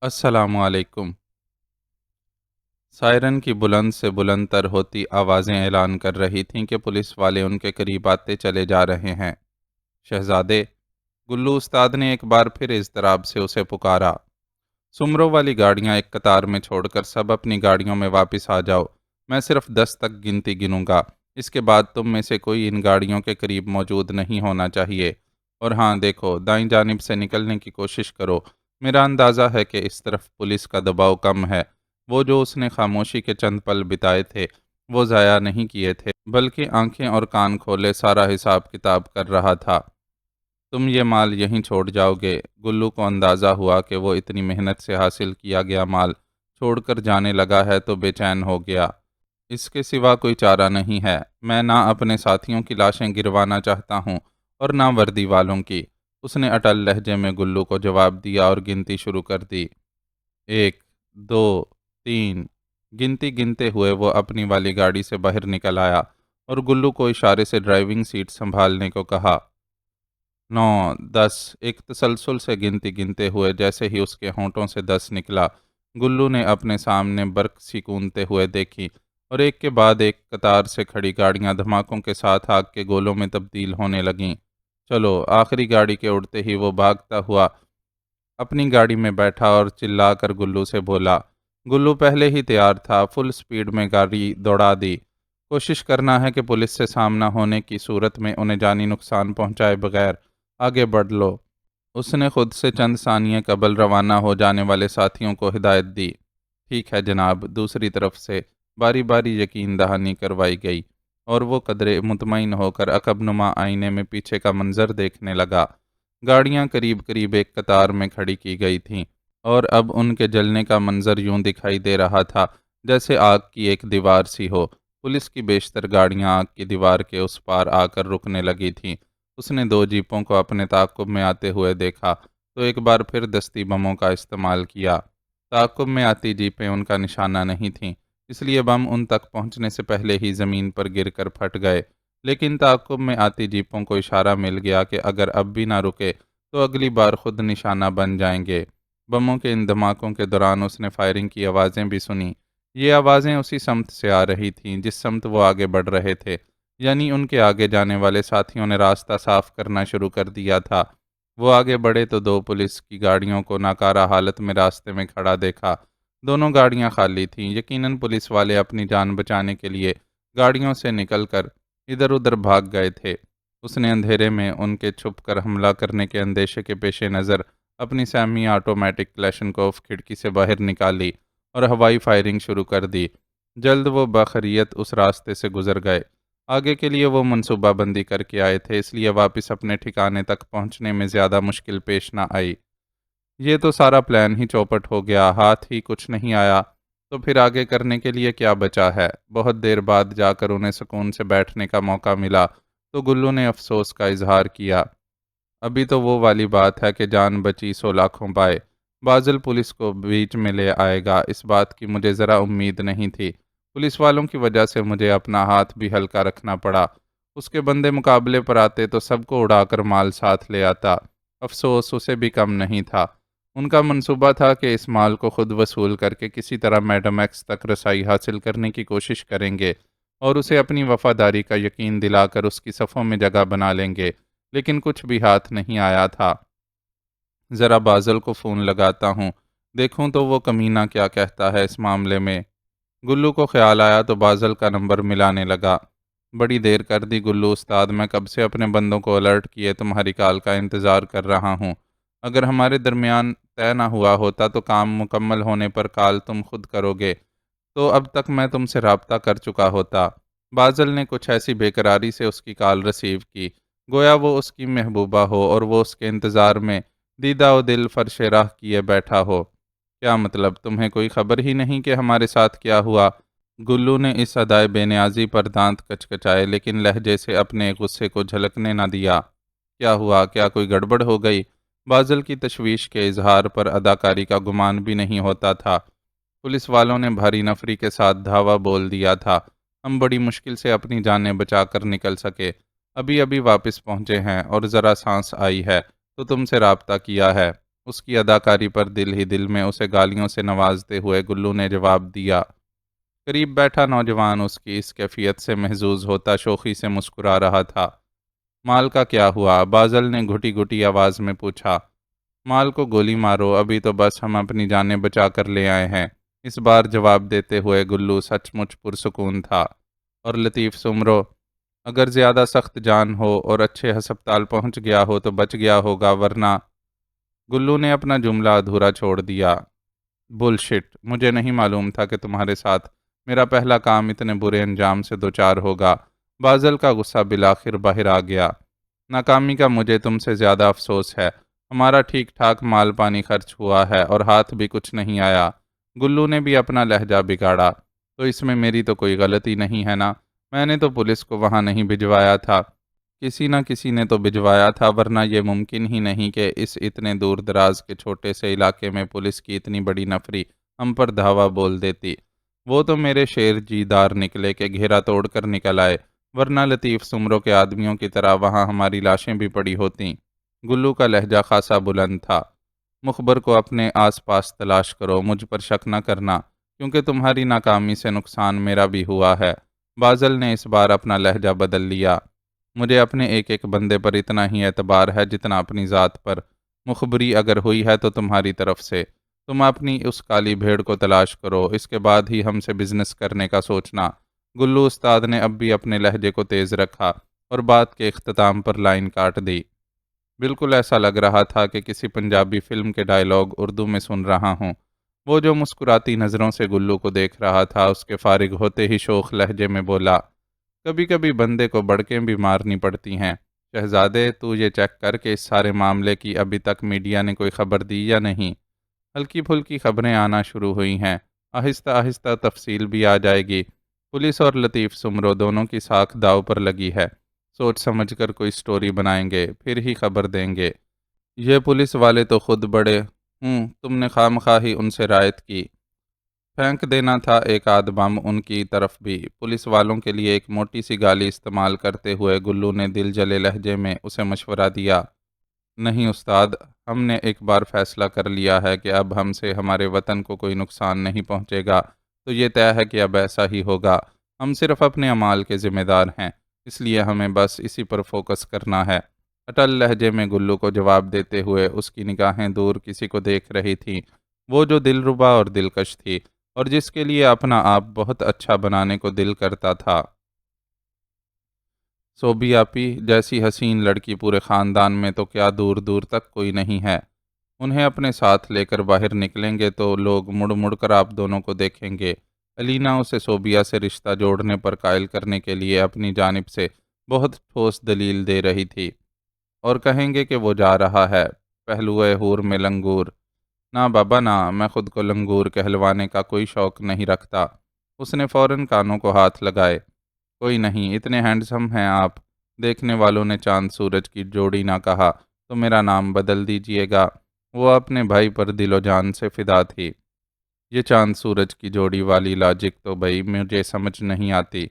السلام علیکم۔ سائرن کی بلند سے بلند تر ہوتی آوازیں اعلان کر رہی تھیں کہ پولیس والے ان کے قریب آتے چلے جا رہے ہیں۔ شہزادے، گلو استاد نے ایک بار پھر اضطراب سے اسے پکارا۔ سمروں والی گاڑیاں ایک قطار میں چھوڑ کر سب اپنی گاڑیوں میں واپس آ جاؤ۔ میں صرف 10 تک گنتی گنوں گا۔ اس کے بعد تم میں سے کوئی ان گاڑیوں کے قریب موجود نہیں ہونا چاہیے۔ اور ہاں دیکھو، دائیں جانب سے نکلنے کی کوشش کرو۔ میرا اندازہ ہے کہ اس طرف پولیس کا دباؤ کم ہے۔ وہ جو اس نے خاموشی کے چند پل بتائے تھے وہ ضائع نہیں کیے تھے، بلکہ آنکھیں اور کان کھولے سارا حساب کتاب کر رہا تھا۔ تم یہ مال یہیں چھوڑ جاؤ گے؟ گلو کو اندازہ ہوا کہ وہ اتنی محنت سے حاصل کیا گیا مال چھوڑ کر جانے لگا ہے تو بے چین ہو گیا۔ اس کے سوا کوئی چارہ نہیں ہے۔ میں نہ اپنے ساتھیوں کی لاشیں گروانا چاہتا ہوں اور نہ وردی والوں کی۔ اس نے اٹل لہجے میں گلو کو جواب دیا اور گنتی شروع کر دی۔ 1 2 3۔ گنتی گنتے ہوئے وہ اپنی والی گاڑی سے باہر نکل آیا اور گلو کو اشارے سے ڈرائیونگ سیٹ سنبھالنے کو کہا۔ 9 10۔ ایک تسلسل سے گنتی گنتے ہوئے جیسے ہی اس کے ہونٹوں سے 10 نکلا، گلو نے اپنے سامنے برق سی کونتے ہوئے دیکھی اور ایک کے بعد ایک قطار سے کھڑی گاڑیاں دھماکوں کے ساتھ آگ کے گولوں میں تبدیل ہونے لگیں۔ چلو، آخری گاڑی کے اڑتے ہی وہ بھاگتا ہوا اپنی گاڑی میں بیٹھا اور چلا کر گلو سے بولا۔ گلو پہلے ہی تیار تھا، فل سپیڈ میں گاڑی دوڑا دی۔ کوشش کرنا ہے کہ پولیس سے سامنا ہونے کی صورت میں انہیں جانی نقصان پہنچائے بغیر آگے بڑھ لو۔ اس نے خود سے چند ثانیے قبل روانہ ہو جانے والے ساتھیوں کو ہدایت دی۔ ٹھیک ہے جناب۔ دوسری طرف سے باری باری یقین دہانی کروائی گئی اور وہ قدرے مطمئن ہو کر عقب نما آئینے میں پیچھے کا منظر دیکھنے لگا۔ گاڑیاں قریب قریب ایک قطار میں کھڑی کی گئی تھیں اور اب ان کے جلنے کا منظر یوں دکھائی دے رہا تھا جیسے آگ کی ایک دیوار سی ہو۔ پولیس کی بیشتر گاڑیاں آگ کی دیوار کے اس پار آ کر رکنے لگی تھیں۔ اس نے 2 جیپوں کو اپنے تعاقب میں آتے ہوئے دیکھا تو ایک بار پھر دستی بموں کا استعمال کیا۔ تعاقب میں آتی جیپیں ان کا نشانہ نہیں تھیں، اس لیے بم ان تک پہنچنے سے پہلے ہی زمین پر گر کر پھٹ گئے، لیکن تعاقب میں آتی جیپوں کو اشارہ مل گیا کہ اگر اب بھی نہ رکے تو اگلی بار خود نشانہ بن جائیں گے۔ بموں کے ان دھماکوں کے دوران اس نے فائرنگ کی آوازیں بھی سنی۔ یہ آوازیں اسی سمت سے آ رہی تھیں جس سمت وہ آگے بڑھ رہے تھے، یعنی ان کے آگے جانے والے ساتھیوں نے راستہ صاف کرنا شروع کر دیا تھا۔ وہ آگے بڑھے تو 2 پولیس کی گاڑیوں کو ناکارہ حالت میں راستے میں کھڑا دیکھا۔ دونوں گاڑیاں خالی تھیں۔ یقیناً پولیس والے اپنی جان بچانے کے لیے گاڑیوں سے نکل کر ادھر ادھر بھاگ گئے تھے۔ اس نے اندھیرے میں ان کے چھپ کر حملہ کرنے کے اندیشے کے پیش نظر اپنی سیمی آٹومیٹک کلیشنکوف کھڑکی سے باہر نکالی اور ہوائی فائرنگ شروع کر دی۔ جلد وہ بخیریت اس راستے سے گزر گئے۔ آگے کے لیے وہ منصوبہ بندی کر کے آئے تھے، اس لیے واپس اپنے ٹھکانے تک پہنچنے میں زیادہ مشکل پیش نہ آئی۔ یہ تو سارا پلان ہی چوپٹ ہو گیا، ہاتھ ہی کچھ نہیں آیا تو پھر آگے کرنے کے لیے کیا بچا ہے؟ بہت دیر بعد جا کر انہیں سکون سے بیٹھنے کا موقع ملا تو گلو نے افسوس کا اظہار کیا۔ ابھی تو وہ والی بات ہے کہ جان بچی سو لاکھوں پائے۔ بازل پولیس کو بیچ میں لے آئے گا، اس بات کی مجھے ذرا امید نہیں تھی۔ پولیس والوں کی وجہ سے مجھے اپنا ہاتھ بھی ہلکا رکھنا پڑا۔ اس کے بندے مقابلے پر آتے تو سب کو اڑا کر مال ساتھ لے آتا۔ افسوس اسے بھی کم نہیں تھا۔ ان کا منصوبہ تھا کہ اس مال کو خود وصول کر کے کسی طرح میڈم ایکس تک رسائی حاصل کرنے کی کوشش کریں گے اور اسے اپنی وفاداری کا یقین دلا کر اس کی صفوں میں جگہ بنا لیں گے، لیکن کچھ بھی ہاتھ نہیں آیا تھا۔ ذرا بازل کو فون لگاتا ہوں، دیکھوں تو وہ کمینہ کیا کہتا ہے اس معاملے میں۔ گلو کو خیال آیا تو بازل کا نمبر ملانے لگا۔ بڑی دیر کر دی گلو استاد، میں کب سے اپنے بندوں کو الرٹ کیے تمہاری کال کا انتظار کر رہا ہوں۔ اگر ہمارے درمیان طے نہ ہوا ہوتا تو کام مکمل ہونے پر کال تم خود کرو گے تو اب تک میں تم سے رابطہ کر چکا ہوتا۔ بازل نے کچھ ایسی بے قراری سے اس کی کال ریسیو کی گویا وہ اس کی محبوبہ ہو اور وہ اس کے انتظار میں دیدہ و دل فرش راہ کیے بیٹھا ہو۔ کیا مطلب؟ تمہیں کوئی خبر ہی نہیں کہ ہمارے ساتھ کیا ہوا؟ گلو نے اس ادائے بے نیازی پر دانت کچکچائے لیکن لہجے سے اپنے غصے کو جھلکنے نہ دیا۔ کیا ہوا؟ کیا کوئی گڑبڑ ہو گئی؟ بازل کی تشویش کے اظہار پر اداکاری کا گمان بھی نہیں ہوتا تھا۔ پولیس والوں نے بھاری نفری کے ساتھ دھاوا بول دیا تھا۔ ہم بڑی مشکل سے اپنی جانیں بچا کر نکل سکے، ابھی ابھی واپس پہنچے ہیں اور ذرا سانس آئی ہے تو تم سے رابطہ کیا ہے۔ اس کی اداکاری پر دل ہی دل میں اسے گالیوں سے نوازتے ہوئے گلو نے جواب دیا۔ قریب بیٹھا نوجوان اس کی اس کیفیت سے محظوظ ہوتا شوخی سے مسکرا رہا تھا۔ مال کا کیا ہوا؟ بازل نے گھٹی گھٹی آواز میں پوچھا۔ مال کو گولی مارو، ابھی تو بس ہم اپنی جانیں بچا کر لے آئے ہیں، اس بار جواب دیتے ہوئے گلو سچ مچ پرسکون تھا۔ اور لطیف سمرو، اگر زیادہ سخت جان ہو اور اچھے ہسپتال پہنچ گیا ہو تو بچ گیا ہوگا، ورنہ… گلو نے اپنا جملہ ادھورا چھوڑ دیا۔ بل شٹ، مجھے نہیں معلوم تھا کہ تمہارے ساتھ میرا پہلا کام اتنے برے انجام سے دوچار ہوگا۔ بازل کا غصہ بالآخر باہر آ گیا۔ ناکامی کا مجھے تم سے زیادہ افسوس ہے۔ ہمارا ٹھیک ٹھاک مال پانی خرچ ہوا ہے اور ہاتھ بھی کچھ نہیں آیا۔ گلو نے بھی اپنا لہجہ بگاڑا۔ تو اس میں میری تو کوئی غلطی نہیں ہے نا؟ میں نے تو پولیس کو وہاں نہیں بھجوایا تھا، کسی نہ کسی نے تو بھجوایا تھا، ورنہ یہ ممکن ہی نہیں کہ اس اتنے دور دراز کے چھوٹے سے علاقے میں پولیس کی اتنی بڑی نفری ہم پر دھاوا بول دیتی۔ وہ تو میرے شیر جی دار نکلے کہ گھیرا توڑ کر نکل آئے، ورنہ لطیف سمروں کے آدمیوں کی طرح وہاں ہماری لاشیں بھی پڑی ہوتیں۔ گلو کا لہجہ خاصا بلند تھا۔ مخبر کو اپنے آس پاس تلاش کرو، مجھ پر شک نہ کرنا، کیونکہ تمہاری ناکامی سے نقصان میرا بھی ہوا ہے۔ بازل نے اس بار اپنا لہجہ بدل لیا۔ مجھے اپنے ایک ایک بندے پر اتنا ہی اعتبار ہے جتنا اپنی ذات پر۔ مخبری اگر ہوئی ہے تو تمہاری طرف سے۔ تم اپنی اس کالی بھیڑ کو تلاش کرو، اس کے بعد ہی ہم سے بزنس کرنے کا سوچنا۔ گلو استاد نے اب بھی اپنے لہجے کو تیز رکھا اور بات کے اختتام پر لائن کاٹ دی۔ بالکل ایسا لگ رہا تھا کہ کسی پنجابی فلم کے ڈائیلاگ اردو میں سن رہا ہوں۔ وہ جو مسکراتی نظروں سے گلو کو دیکھ رہا تھا، اس کے فارغ ہوتے ہی شوخ لہجے میں بولا، کبھی کبھی بندے کو بڑکیں بھی مارنی پڑتی ہیں۔ شہزادے، تو یہ چیک کر کے اس سارے معاملے کی ابھی تک میڈیا نے کوئی خبر دی یا نہیں؟ ہلکی پھلکی خبریں آنا شروع ہوئی ہیں، آہستہ آہستہ تفصیل بھی آ جائے گی۔ پولیس اور لطیف سمرو دونوں کی ساکھ داؤ پر لگی ہے، سوچ سمجھ کر کوئی سٹوری بنائیں گے، پھر ہی خبر دیں گے۔ یہ پولیس والے تو خود بڑے تم نے خواہ ہی ان سے رعایت کی۔ پھینک دینا تھا ایک آدھ بم ان کی طرف بھی۔ پولیس والوں کے لیے ایک موٹی سی گالی استعمال کرتے ہوئے گلو نے دل جلے لہجے میں اسے مشورہ دیا۔ نہیں استاد، ہم نے ایک بار فیصلہ کر لیا ہے کہ اب ہم سے ہمارے وطن کو کوئی نقصان نہیں پہنچے گا، تو یہ طے ہے کہ اب ایسا ہی ہوگا۔ ہم صرف اپنے اعمال کے ذمہ دار ہیں، اس لیے ہمیں بس اسی پر فوکس کرنا ہے۔ اٹل لہجے میں گلو کو جواب دیتے ہوئے اس کی نگاہیں دور کسی کو دیکھ رہی تھیں، وہ جو دلربا اور دلکش تھی اور جس کے لیے اپنا آپ بہت اچھا بنانے کو دل کرتا تھا۔ صوبی آپی جیسی حسین لڑکی پورے خاندان میں تو کیا دور دور تک کوئی نہیں ہے۔ انہیں اپنے ساتھ لے کر باہر نکلیں گے تو لوگ مڑ مڑ کر آپ دونوں کو دیکھیں گے۔ علینا اسے صوبیہ سے رشتہ جوڑنے پر قائل کرنے کے لیے اپنی جانب سے بہت ٹھوس دلیل دے رہی تھی، اور کہیں گے کہ وہ جا رہا ہے پہلوئے حور میں لنگور۔ نہ بابا نہ، میں خود کو لنگور کہلوانے کا کوئی شوق نہیں رکھتا۔ اس نے فوراً کانوں کو ہاتھ لگائے۔ کوئی نہیں، اتنے ہینڈسم ہیں آپ۔ دیکھنے والوں نے چاند سورج کی جوڑی نہ کہا تو میرا نام بدل دیجئے گا۔ وہ اپنے بھائی پر دل و جان سے فدا تھی۔ یہ چاند سورج کی جوڑی والی لاجک تو بھائی مجھے سمجھ نہیں آتی۔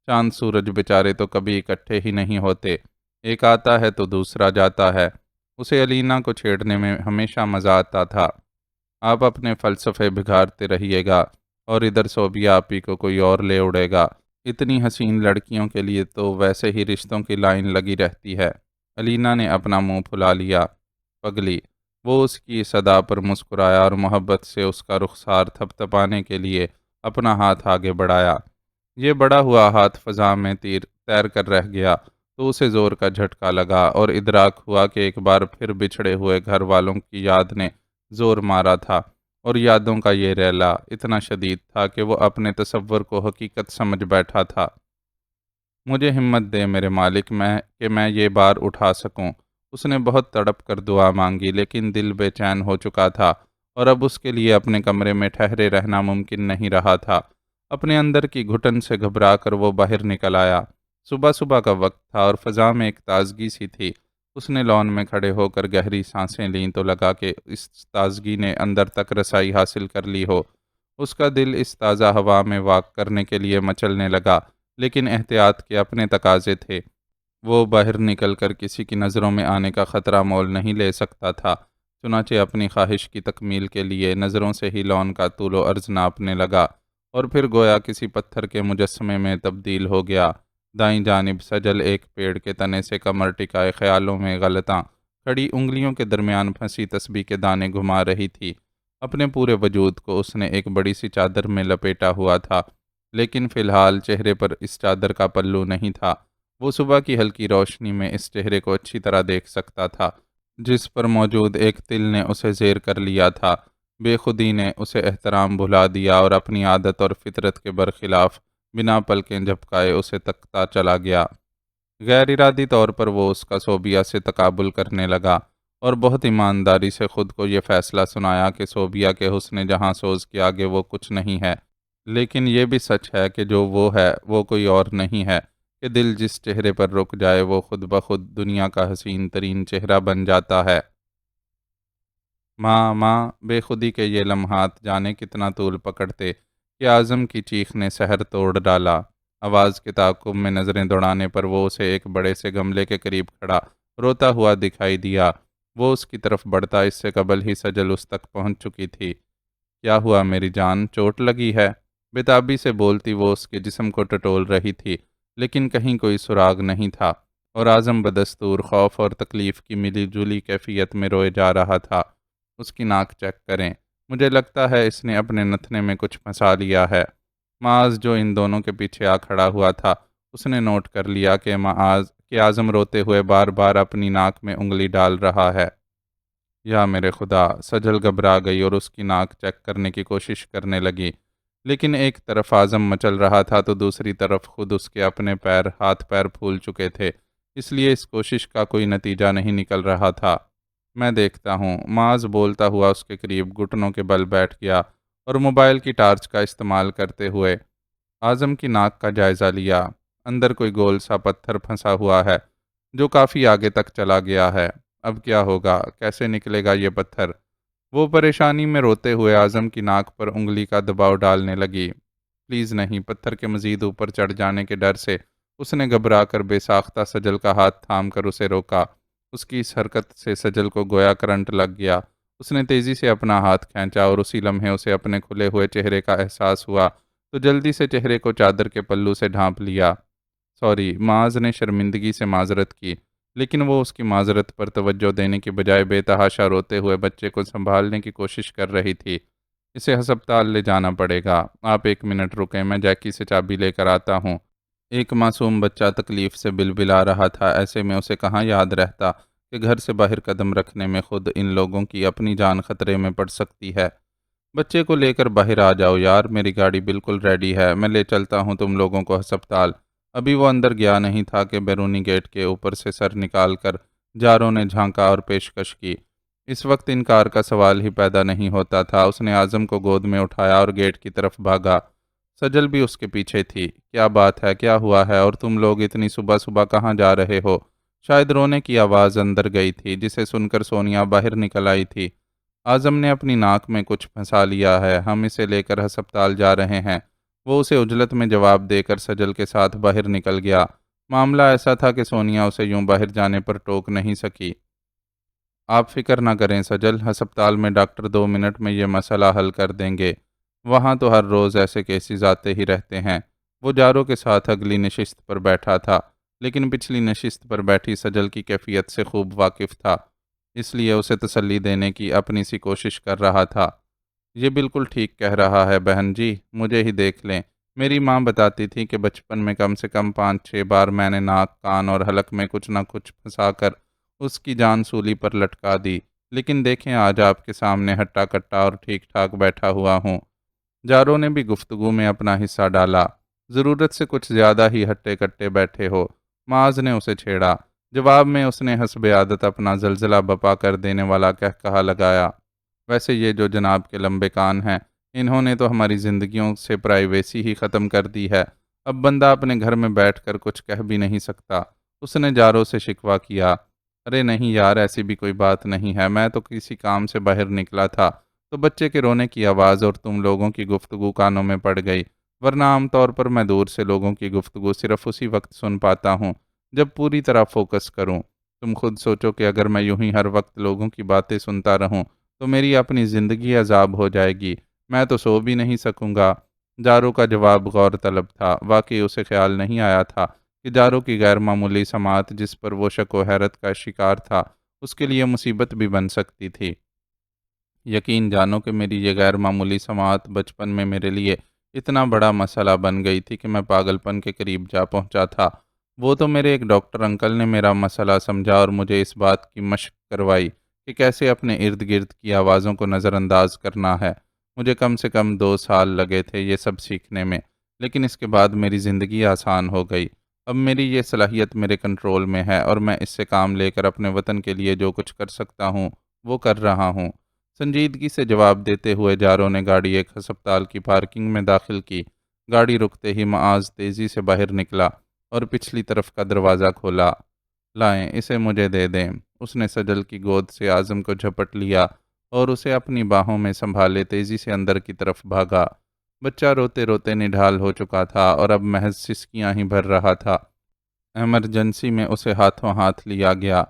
چاند سورج بیچارے تو کبھی اکٹھے ہی نہیں ہوتے، ایک آتا ہے تو دوسرا جاتا ہے۔ اسے علینا کو چھیڑنے میں ہمیشہ مزہ آتا تھا۔ آپ اپنے فلسفے بگھارتے رہیے گا اور ادھر صوبیہ آپی کو کوئی اور لے اڑے گا۔ اتنی حسین لڑکیوں کے لیے تو ویسے ہی رشتوں کی لائن لگی رہتی ہے۔ علینا نے اپنا منہ پھلا لیا۔ پگلی، وہ اس کی صدا پر مسکرایا اور محبت سے اس کا رخسار تھپتھپانے کے لیے اپنا ہاتھ آگے بڑھایا۔ یہ بڑا ہوا ہاتھ فضا میں تیر کر رہ گیا تو اسے زور کا جھٹکا لگا اور ادراک ہوا کہ ایک بار پھر بچھڑے ہوئے گھر والوں کی یاد نے زور مارا تھا، اور یادوں کا یہ ریلا اتنا شدید تھا کہ وہ اپنے تصور کو حقیقت سمجھ بیٹھا تھا۔ مجھے ہمت دے میرے مالک کہ میں یہ بار اٹھا سکوں۔ اس نے بہت تڑپ کر دعا مانگی، لیکن دل بے چین ہو چکا تھا اور اب اس کے لیے اپنے کمرے میں ٹھہرے رہنا ممکن نہیں رہا تھا۔ اپنے اندر کی گھٹن سے گھبرا کر وہ باہر نکل آیا۔ صبح صبح کا وقت تھا اور فضا میں ایک تازگی سی تھی۔ اس نے لان میں کھڑے ہو کر گہری سانسیں لیں تو لگا کہ اس تازگی نے اندر تک رسائی حاصل کر لی ہو۔ اس کا دل اس تازہ ہوا میں واک کرنے کے لیے مچلنے لگا، لیکن احتیاط کے اپنے تقاضے تھے۔ وہ باہر نکل کر کسی کی نظروں میں آنے کا خطرہ مول نہیں لے سکتا تھا، چنانچہ اپنی خواہش کی تکمیل کے لیے نظروں سے ہی لون کا طول و عرض ناپنے لگا اور پھر گویا کسی پتھر کے مجسمے میں تبدیل ہو گیا۔ دائیں جانب سجل ایک پیڑ کے تنے سے کمر ٹکائے خیالوں میں غلطاں کھڑی انگلیوں کے درمیان پھنسی تسبیح کے دانے گھما رہی تھی۔ اپنے پورے وجود کو اس نے ایک بڑی سی چادر میں لپیٹا ہوا تھا، لیکن فی الحال چہرے پر اس چادر کا پلو نہیں تھا۔ وہ صبح کی ہلکی روشنی میں اس چہرے کو اچھی طرح دیکھ سکتا تھا، جس پر موجود ایک تل نے اسے زیر کر لیا تھا۔ بے خودی نے اسے احترام بھلا دیا اور اپنی عادت اور فطرت کے برخلاف بنا پلکیں جھپکائے اسے تکتا چلا گیا۔ غیر ارادی طور پر وہ اس کا صوبیہ سے تقابل کرنے لگا اور بہت ایمانداری سے خود کو یہ فیصلہ سنایا کہ صوبیہ کے حسن جہاں سوز کے آگے وہ کچھ نہیں ہے، لیکن یہ بھی سچ ہے کہ جو وہ ہے وہ کوئی اور نہیں ہے، کہ دل جس چہرے پر رک جائے وہ خود بخود دنیا کا حسین ترین چہرہ بن جاتا ہے۔ ماں بے خودی کے یہ لمحات جانے کتنا طول پکڑتے کہ اعظم کی چیخ نے سحر توڑ ڈالا۔ آواز کے تعاقب میں نظریں دوڑانے پر وہ اسے ایک بڑے سے گملے کے قریب کھڑا روتا ہوا دکھائی دیا۔ وہ اس کی طرف بڑھتا اس سے قبل ہی سجل اس تک پہنچ چکی تھی۔ کیا ہوا میری جان، چوٹ لگی ہے؟ بےتابی سے بولتی وہ اس کے جسم کو ٹٹول رہی تھی، لیکن کہیں کوئی سراغ نہیں تھا اور اعظم بدستور خوف اور تکلیف کی ملی جلی کیفیت میں روئے جا رہا تھا۔ اس کی ناک چیک کریں، مجھے لگتا ہے اس نے اپنے نتنے میں کچھ پھنسا لیا ہے۔ معاذ جو ان دونوں کے پیچھے آ کھڑا ہوا تھا، اس نے نوٹ کر لیا کہ اعظم روتے ہوئے بار بار اپنی ناک میں انگلی ڈال رہا ہے۔ یا میرے خدا، سجل گھبرا گئی اور اس کی ناک چیک کرنے کی کوشش کرنے لگی، لیکن ایک طرف اعظم مچل رہا تھا تو دوسری طرف خود اس کے اپنے ہاتھ پیر پھول چکے تھے، اس لیے اس کوشش کا کوئی نتیجہ نہیں نکل رہا تھا۔ میں دیکھتا ہوں، معاذ بولتا ہوا اس کے قریب گھٹنوں کے بل بیٹھ گیا اور موبائل کی ٹارچ کا استعمال کرتے ہوئے اعظم کی ناک کا جائزہ لیا۔ اندر کوئی گول سا پتھر پھنسا ہوا ہے جو کافی آگے تک چلا گیا ہے۔ اب کیا ہوگا، کیسے نکلے گا یہ پتھر؟ وہ پریشانی میں روتے ہوئے اعظم کی ناک پر انگلی کا دباؤ ڈالنے لگی۔ پلیز نہیں، پتھر کے مزید اوپر چڑھ جانے کے ڈر سے اس نے گھبرا کر بے ساختہ سجل کا ہاتھ تھام کر اسے روکا۔ اس کی اس حرکت سے سجل کو گویا کرنٹ لگ گیا۔ اس نے تیزی سے اپنا ہاتھ کھینچا اور اسی لمحے اسے اپنے کھلے ہوئے چہرے کا احساس ہوا تو جلدی سے چہرے کو چادر کے پلو سے ڈھانپ لیا۔ سوری، معاذ نے شرمندگی سے معذرت کی، لیکن وہ اس کی معذرت پر توجہ دینے کی بجائے بے تحاشا روتے ہوئے بچے کو سنبھالنے کی کوشش کر رہی تھی۔ اسے ہسپتال لے جانا پڑے گا، آپ 1 منٹ رکیں، میں جیکی سے چابی لے کر آتا ہوں۔ ایک معصوم بچہ تکلیف سے بلبلا رہا تھا، ایسے میں اسے کہاں یاد رہتا کہ گھر سے باہر قدم رکھنے میں خود ان لوگوں کی اپنی جان خطرے میں پڑ سکتی ہے۔ بچے کو لے کر باہر آ جاؤ یار، میری گاڑی بالکل ریڈی ہے، میں لے چلتا ہوں تم لوگوں کو ہسپتال۔ ابھی وہ اندر گیا نہیں تھا کہ بیرونی گیٹ کے اوپر سے سر نکال کر جاروں نے جھانکا اور پیشکش کی۔ اس وقت انکار کا سوال ہی پیدا نہیں ہوتا تھا۔ اس نے اعظم کو گود میں اٹھایا اور گیٹ کی طرف بھاگا۔ سجل بھی اس کے پیچھے تھی۔ کیا بات ہے، کیا ہوا ہے، اور تم لوگ اتنی صبح صبح کہاں جا رہے ہو؟ شاید رونے کی آواز اندر گئی تھی، جسے سن کر سونیا باہر نکل آئی تھی۔ اعظم نے اپنی ناک میں کچھ پھنسا لیا ہے، ہم اسے لے کر ہسپتال جا رہے ہیں۔ وہ اسے عجلت میں جواب دے کر سجل کے ساتھ باہر نکل گیا۔ معاملہ ایسا تھا کہ سونیا اسے یوں باہر جانے پر ٹوک نہیں سکی۔ آپ فکر نہ کریں سجل، ہسپتال میں ڈاکٹر 2 منٹ میں یہ مسئلہ حل کر دیں گے۔ وہاں تو ہر روز ایسے کیسز آتے ہی رہتے ہیں۔ وہ جاروں کے ساتھ اگلی نشست پر بیٹھا تھا، لیکن پچھلی نشست پر بیٹھی سجل کی کیفیت سے خوب واقف تھا، اس لیے اسے تسلی دینے کی اپنی سی کوشش کر رہا تھا۔ یہ بالکل ٹھیک کہہ رہا ہے بہن جی، مجھے ہی دیکھ لیں۔ میری ماں بتاتی تھی کہ بچپن میں کم سے کم 5-6 بار میں نے ناک، کان اور حلق میں کچھ نہ کچھ پھنسا کر اس کی جان سولی پر لٹکا دی، لیکن دیکھیں آج آپ کے سامنے ہٹا کٹا اور ٹھیک ٹھاک بیٹھا ہوا ہوں۔ جاروں نے بھی گفتگو میں اپنا حصہ ڈالا۔ ضرورت سے کچھ زیادہ ہی ہٹے کٹے بیٹھے ہو، معاذ نے اسے چھیڑا۔ جواب میں اس نے حسب عادت اپنا زلزلہ بپا کر دینے والا کہا لگایا۔ ویسے یہ جو جناب کے لمبے کان ہیں، انہوں نے تو ہماری زندگیوں سے پرائیویسی ہی ختم کر دی ہے۔ اب بندہ اپنے گھر میں بیٹھ کر کچھ کہہ بھی نہیں سکتا۔ اس نے جاروں سے شکوہ کیا۔ ارے نہیں یار، ایسی بھی کوئی بات نہیں ہے، میں تو کسی کام سے باہر نکلا تھا تو بچے کے رونے کی آواز اور تم لوگوں کی گفتگو کانوں میں پڑ گئی، ورنہ عام طور پر میں دور سے لوگوں کی گفتگو صرف اسی وقت سن پاتا ہوں جب پوری طرح فوکس کروں۔ تم خود سوچو کہ اگر میں یوں ہی ہر وقت لوگوں کی باتیں سنتا رہوں تو میری اپنی زندگی عذاب ہو جائے گی، میں تو سو بھی نہیں سکوں گا۔ جارو کا جواب غور طلب تھا۔ واقعی اسے خیال نہیں آیا تھا کہ جارو کی غیر معمولی سماعت جس پر وہ شک و حیرت کا شکار تھا اس کے لیے مصیبت بھی بن سکتی تھی۔ یقین جانو کہ میری یہ غیر معمولی سماعت بچپن میں میرے لیے اتنا بڑا مسئلہ بن گئی تھی کہ میں پاگل پن کے قریب جا پہنچا تھا۔ وہ تو میرے ایک ڈاکٹر انکل نے میرا مسئلہ سمجھا اور مجھے اس بات کی مشق کروائی کہ کیسے اپنے ارد گرد کی آوازوں کو نظر انداز کرنا ہے۔ مجھے کم سے کم 2 سال لگے تھے یہ سب سیکھنے میں، لیکن اس کے بعد میری زندگی آسان ہو گئی۔ اب میری یہ صلاحیت میرے کنٹرول میں ہے اور میں اس سے کام لے کر اپنے وطن کے لیے جو کچھ کر سکتا ہوں وہ کر رہا ہوں۔ سنجیدگی سے جواب دیتے ہوئے جارو نے گاڑی ایک ہسپتال کی پارکنگ میں داخل کی۔ گاڑی رکتے ہی معاذ تیزی سے باہر نکلا اور پچھلی طرف کا دروازہ کھولا۔ لائیں اسے مجھے دے دیں۔ اس نے سجل کی گود سے اعظم کو جھپٹ لیا اور اسے اپنی باہوں میں سنبھالے تیزی سے اندر کی طرف بھاگا۔ بچہ روتے روتے نڈھال ہو چکا تھا اور اب محض سسکیاں ہی بھر رہا تھا۔ ایمرجنسی میں اسے ہاتھوں ہاتھ لیا گیا۔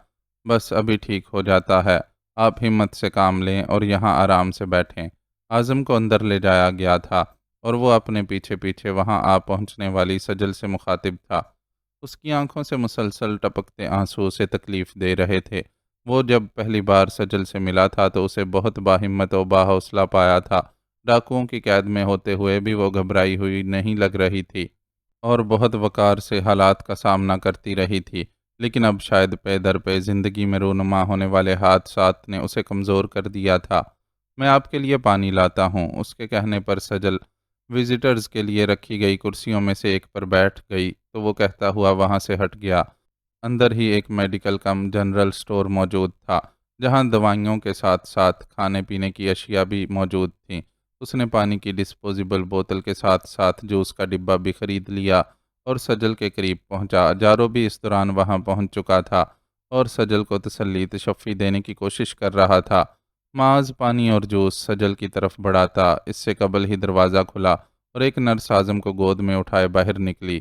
بس ابھی ٹھیک ہو جاتا ہے، آپ ہمت سے کام لیں اور یہاں آرام سے بیٹھیں۔ اعظم کو اندر لے جایا گیا تھا اور وہ اپنے پیچھے پیچھے وہاں آ پہنچنے والی سجل سے مخاطب تھا۔ اس کی آنکھوں سے مسلسل ٹپکتے آنسو اسے تکلیف دے رہے تھے۔ وہ جب پہلی بار سجل سے ملا تھا تو اسے بہت باہمت و باحوصلہ پایا تھا۔ ڈاکوؤں کی قید میں ہوتے ہوئے بھی وہ گھبرائی ہوئی نہیں لگ رہی تھی اور بہت وقار سے حالات کا سامنا کرتی رہی تھی، لیکن اب شاید پے در پے زندگی میں رونما ہونے والے حادثات نے اسے کمزور کر دیا تھا۔ میں آپ کے لیے پانی لاتا ہوں۔ اس کے کہنے پر سجل وزٹرز کے لیے رکھی گئی کرسیوں میں سے ایک پر بیٹھ گئی تو وہ کہتا ہوا وہاں سے ہٹ گیا۔ اندر ہی ایک میڈیکل کم جنرل سٹور موجود تھا جہاں دوائیوں کے ساتھ ساتھ کھانے پینے کی اشیاء بھی موجود تھیں۔ اس نے پانی کی ڈسپوزیبل بوتل کے ساتھ ساتھ جوس کا ڈبہ بھی خرید لیا اور سجل کے قریب پہنچا۔ جارو بھی اس دوران وہاں پہنچ چکا تھا اور سجل کو تسلی تشفی دینے کی کوشش کر رہا تھا۔ معاذ پانی اور جوس سجل کی طرف بڑھاتا اس سے قبل ہی دروازہ کھلا اور ایک نرس اعظم کو گود میں اٹھائے باہر نکلی۔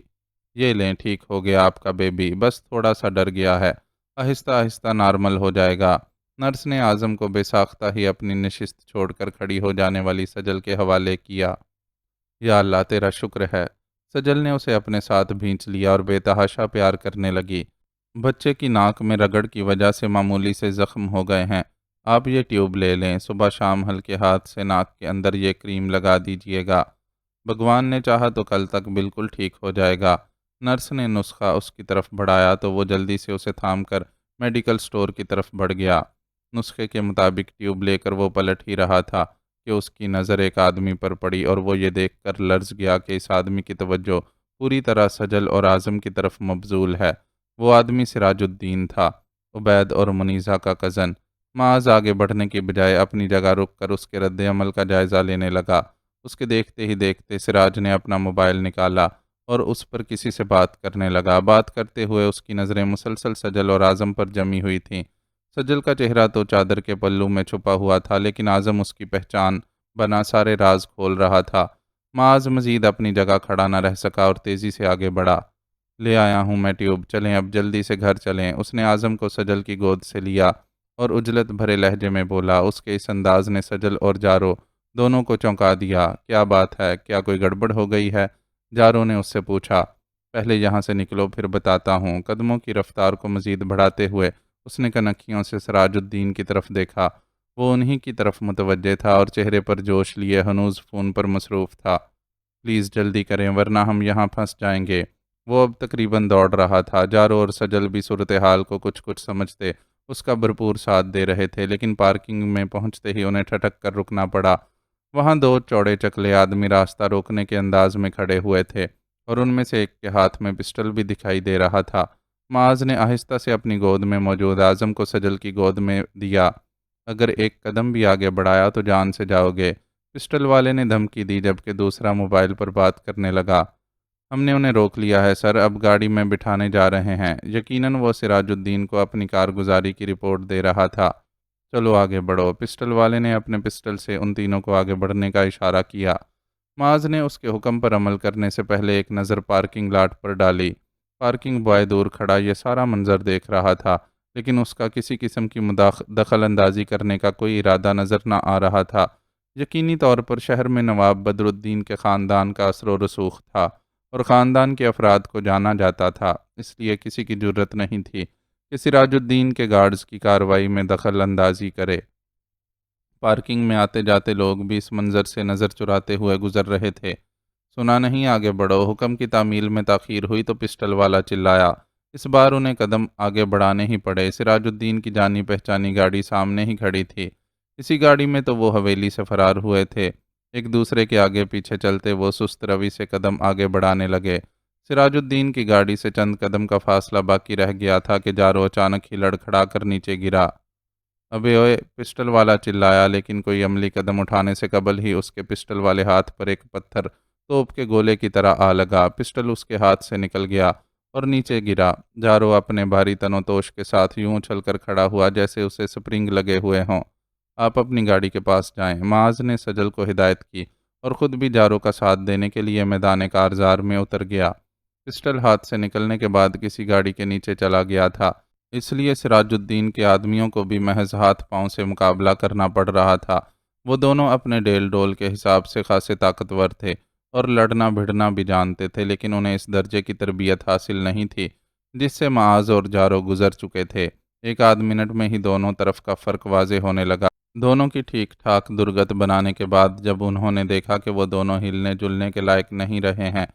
یہ لیں، ٹھیک ہو گیا آپ کا بیبی، بس تھوڑا سا ڈر گیا ہے، آہستہ آہستہ نارمل ہو جائے گا۔ نرس نے اعظم کو بے ساختہ ہی اپنی نشست چھوڑ کر کھڑی ہو جانے والی سجل کے حوالے کیا۔ یا اللہ تیرا شکر ہے۔ سجل نے اسے اپنے ساتھ بھینچ لیا اور بے تحاشا پیار کرنے لگی۔ بچے کی ناک میں رگڑ کی وجہ سے معمولی سے زخم ہو گئے ہیں، آپ یہ ٹیوب لے لیں، صبح شام ہلکے ہاتھ سے ناک کے اندر یہ کریم لگا دیجئے گا، بھگوان نے چاہا تو کل تک بالکل ٹھیک ہو جائے گا۔ نرس نے نسخہ اس کی طرف بڑھایا تو وہ جلدی سے اسے تھام کر میڈیکل سٹور کی طرف بڑھ گیا۔ نسخے کے مطابق ٹیوب لے کر وہ پلٹ ہی رہا تھا کہ اس کی نظر ایک آدمی پر پڑی اور وہ یہ دیکھ کر لرز گیا کہ اس آدمی کی توجہ پوری طرح سجل اور اعظم کی طرف مبذول ہے۔ وہ آدمی سراج الدین تھا، عبید اور منیزہ کا کزن۔ معاذ آگے بڑھنے کی بجائے اپنی جگہ رک کر اس کے رد عمل کا جائزہ لینے لگا۔ اس کے دیکھتے ہی دیکھتے سراج نے اپنا موبائل نکالا اور اس پر کسی سے بات کرنے لگا۔ بات کرتے ہوئے اس کی نظریں مسلسل سجل اور اعظم پر جمی ہوئی تھیں۔ سجل کا چہرہ تو چادر کے پلو میں چھپا ہوا تھا، لیکن اعظم اس کی پہچان بنا سارے راز کھول رہا تھا۔ معاذ مزید اپنی جگہ کھڑا نہ رہ سکا اور تیزی سے آگے بڑھا۔ لے آیا ہوں میں ٹیوب، چلیں اب جلدی سے گھر چلیں۔ اس نے اعظم کو سجل کی گود سے لیا اور عجلت بھرے لہجے میں بولا۔ اس کے اس انداز نے سجل اور جارو دونوں کو چونکا دیا۔ کیا بات ہے، کیا کوئی گڑبڑ ہو گئی ہے؟ جارو نے اس سے پوچھا۔ پہلے یہاں سے نکلو پھر بتاتا ہوں۔ قدموں کی رفتار کو مزید بڑھاتے ہوئے اس نے کنکھیوں سے سراج الدین کی طرف دیکھا۔ وہ انہی کی طرف متوجہ تھا اور چہرے پر جوش لیے ہنوز فون پر مصروف تھا۔ پلیز جلدی کریں ورنہ ہم یہاں پھنس جائیں گے۔ وہ اب تقریباً دوڑ رہا تھا۔ جارو اور سجل بھی صورتحال کو کچھ سمجھتے اس کا بھرپور ساتھ دے رہے تھے، لیکن پارکنگ میں پہنچتے ہی انہیں ٹھٹک کر رکنا پڑا۔ وہاں دو چوڑے چکلے آدمی راستہ روکنے کے انداز میں کھڑے ہوئے تھے اور ان میں سے ایک کے ہاتھ میں پسٹل بھی دکھائی دے رہا تھا۔ معاذ نے آہستہ سے اپنی گود میں موجود اعظم کو سجل کی گود میں دیا۔ اگر ایک قدم بھی آگے بڑھایا تو جان سے جاؤ گے، پسٹل والے نے دھمکی دی جبکہ دوسرا موبائل پر بات کرنے لگا۔ ہم نے انہیں روک لیا ہے سر، اب گاڑی میں بٹھانے جا رہے ہیں۔ یقیناً وہ سراج الدین کو اپنی کارگزاری کی رپورٹ دے رہا تھا۔ چلو آگے بڑھو۔ پسٹل والے نے اپنے پسٹل سے ان تینوں کو آگے بڑھنے کا اشارہ کیا۔ معاذ نے اس کے حکم پر عمل کرنے سے پہلے ایک نظر پارکنگ لاٹ پر ڈالی۔ پارکنگ بوائے دور کھڑا یہ سارا منظر دیکھ رہا تھا۔ لیکن اس کا کسی قسم کی دخل اندازی کرنے کا کوئی ارادہ نظر نہ آ رہا تھا۔ یقینی طور پر شہر میں نواب بدر الدین کے خاندان کا اثر و رسوخ تھا اور خاندان کے افراد کو جانا جاتا تھا، اس لیے کسی کی جرت نہیں تھی کہ سراج الدین کے گارڈز کی کارروائی میں دخل اندازی کرے۔ پارکنگ میں آتے جاتے لوگ بھی اس منظر سے نظر چراتے ہوئے گزر رہے تھے۔ سنا نہیں آگے بڑھو، حکم کی تعمیل میں تاخیر ہوئی تو پسٹل والا چلایا۔ اس بار انہیں قدم آگے بڑھانے ہی پڑے۔ سراج الدین کی جانی پہچانی گاڑی سامنے ہی کھڑی تھی۔ اسی گاڑی میں تو وہ حویلی سے فرار ہوئے تھے۔ ایک دوسرے کے آگے پیچھے چلتے وہ سست روی سے قدم آگے بڑھانے لگے۔ سراج الدین کی گاڑی سے چند قدم کا فاصلہ باقی رہ گیا تھا کہ جارو اچانک ہی لڑکھڑا کر نیچے گرا۔ ابے اوئے، پسٹل والا چلایا، لیکن کوئی عملی قدم اٹھانے سے قبل ہی اس کے پسٹل والے ہاتھ پر ایک پتھر توپ کے گولے کی طرح آ لگا۔ پسٹل اس کے ہاتھ سے نکل گیا اور نیچے گرا۔ جارو اپنے بھاری تن و توش کے ساتھ یوں اچھل کر کھڑا ہوا جیسے اسے سپرنگ لگے ہوئے ہوں۔ آپ اپنی گاڑی کے پاس جائیں، معاذ نے سجل کو ہدایت کی اور خود بھی جارو کا ساتھ دینے کے لیے میدان کارزار میں اتر گیا۔ پسٹل ہاتھ سے نکلنے کے بعد کسی گاڑی کے نیچے چلا گیا تھا، اس لیے سراج الدین کے آدمیوں کو بھی محض ہاتھ پاؤں سے مقابلہ کرنا پڑ رہا تھا۔ وہ دونوں اپنے ڈیل ڈول کے حساب سے خاصے طاقتور تھے اور لڑنا بھڑنا بھی جانتے تھے، لیکن انہیں اس درجے کی تربیت حاصل نہیں تھی جس سے معاذ اور جارو گزر چکے تھے۔ ایک آدھ منٹ میں ہی دونوں طرف کا فرق واضح ہونے لگا۔ دونوں کی ٹھیک ٹھاک درگت بنانے کے بعد جب انہوں نے دیکھا کہ وہ دونوں ہلنے جلنے کے لائق نہیں رہے ہیں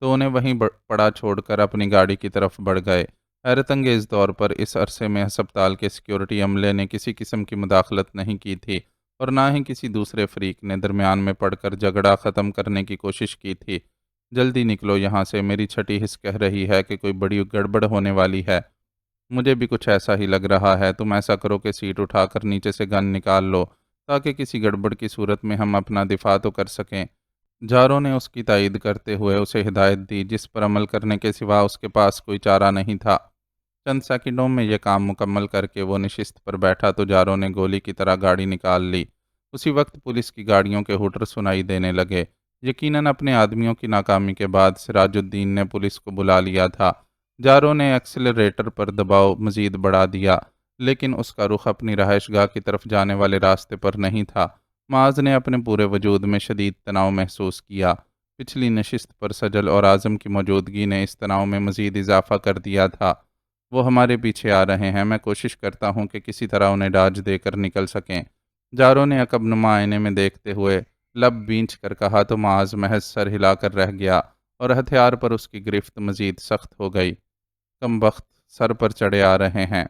تو انہیں وہیں پڑا چھوڑ کر اپنی گاڑی کی طرف بڑھ گئے۔ حیرت انگیز طور پر اس عرصے میں ہسپتال کے سیکیورٹی عملے نے کسی قسم کی مداخلت نہیں کی تھی اور نہ ہی کسی دوسرے فریق نے درمیان میں پڑھ کر جھگڑا ختم کرنے کی کوشش کی تھی۔ جلدی نکلو یہاں سے، میری چھٹی حس کہہ رہی ہے کہ کوئی بڑی گڑبڑ ہونے والی ہے۔ مجھے بھی کچھ ایسا ہی لگ رہا ہے۔ تم ایسا کرو کہ سیٹ اٹھا کر نیچے سے گن نکال لو تاکہ کسی گڑبڑ کی صورت میں ہم اپنا دفاع تو کر سکیں۔ جارو نے اس کی تائید کرتے ہوئے اسے ہدایت دی، جس پر عمل کرنے کے سوا اس کے پاس کوئی چارہ نہیں تھا۔ چند سیکنڈوں میں یہ کام مکمل کر کے وہ نشست پر بیٹھا تو جارو نے گولی کی طرح گاڑی نکال لی۔ اسی وقت پولیس کی گاڑیوں کے ہوٹر سنائی دینے لگے۔ یقیناً اپنے آدمیوں کی ناکامی کے بعد سراج الدین نے پولیس کو بلا لیا تھا۔ جارو نے ایکسلریٹر پر دباؤ مزید بڑھا دیا، لیکن اس کا رخ اپنی رہائش گاہ کی طرف جانے والے راستے پر نہیں تھا۔ معاذ نے اپنے پورے وجود میں شدید تناؤ محسوس کیا۔ پچھلی نشست پر سجل اور اعظم کی موجودگی نے اس تناؤ میں مزید اضافہ کر دیا تھا۔ وہ ہمارے پیچھے آ رہے ہیں، میں کوشش کرتا ہوں کہ کسی طرح انہیں ڈاج دے کر نکل سکیں۔ جارو نے عقب نما آئینے میں دیکھتے ہوئے لب بینچ کر کہا تو معاذ محض سر ہلا کر رہ گیا اور ہتھیار پر اس کی گرفت مزید سخت ہو گئی۔ کم بخت سر پر چڑھے آ رہے ہیں،